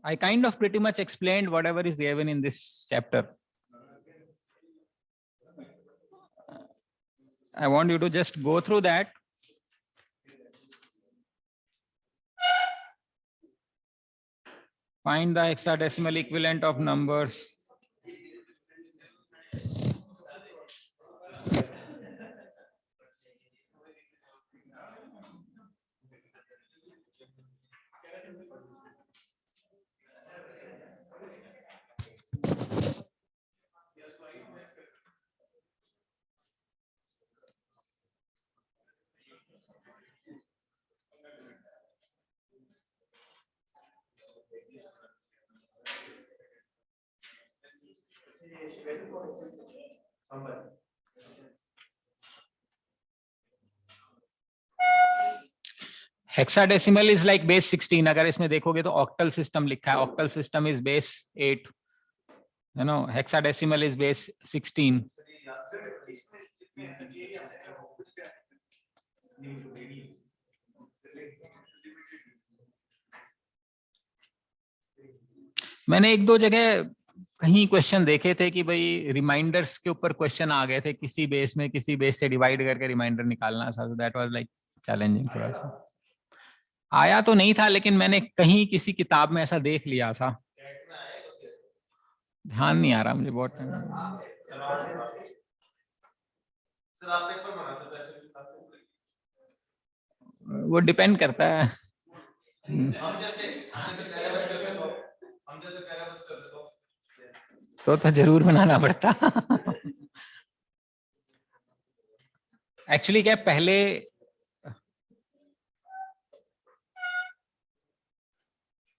I kind of pretty much explained whatever is given in this chapter. I want you to just go through that. Find the hexadecimal equivalent of numbers. Hexadecimal is like base 16। अगर इसमें देखोगे तो octal system लिखा है, octal system is base 8, you know, hexadecimal is base 16। मैंने एक दो जगह कहीं क्वेश्चन देखे थे कि भाई रिमाइंडर्स के ऊपर क्वेश्चन आ गए थे, किसी बेस से डिवाइड करके रिमाइंडर निकालना था, so that was like challenging थोड़ा सा। आया तो नहीं था, लेकिन मैंने कहीं किसी किताब में ऐसा देख लिया था, ध्यान नहीं आ रहा मुझे बहुत टाइम। वो डिपेंड करता है, तो जरूर बनाना पड़ता। एक्चुअली क्या पहले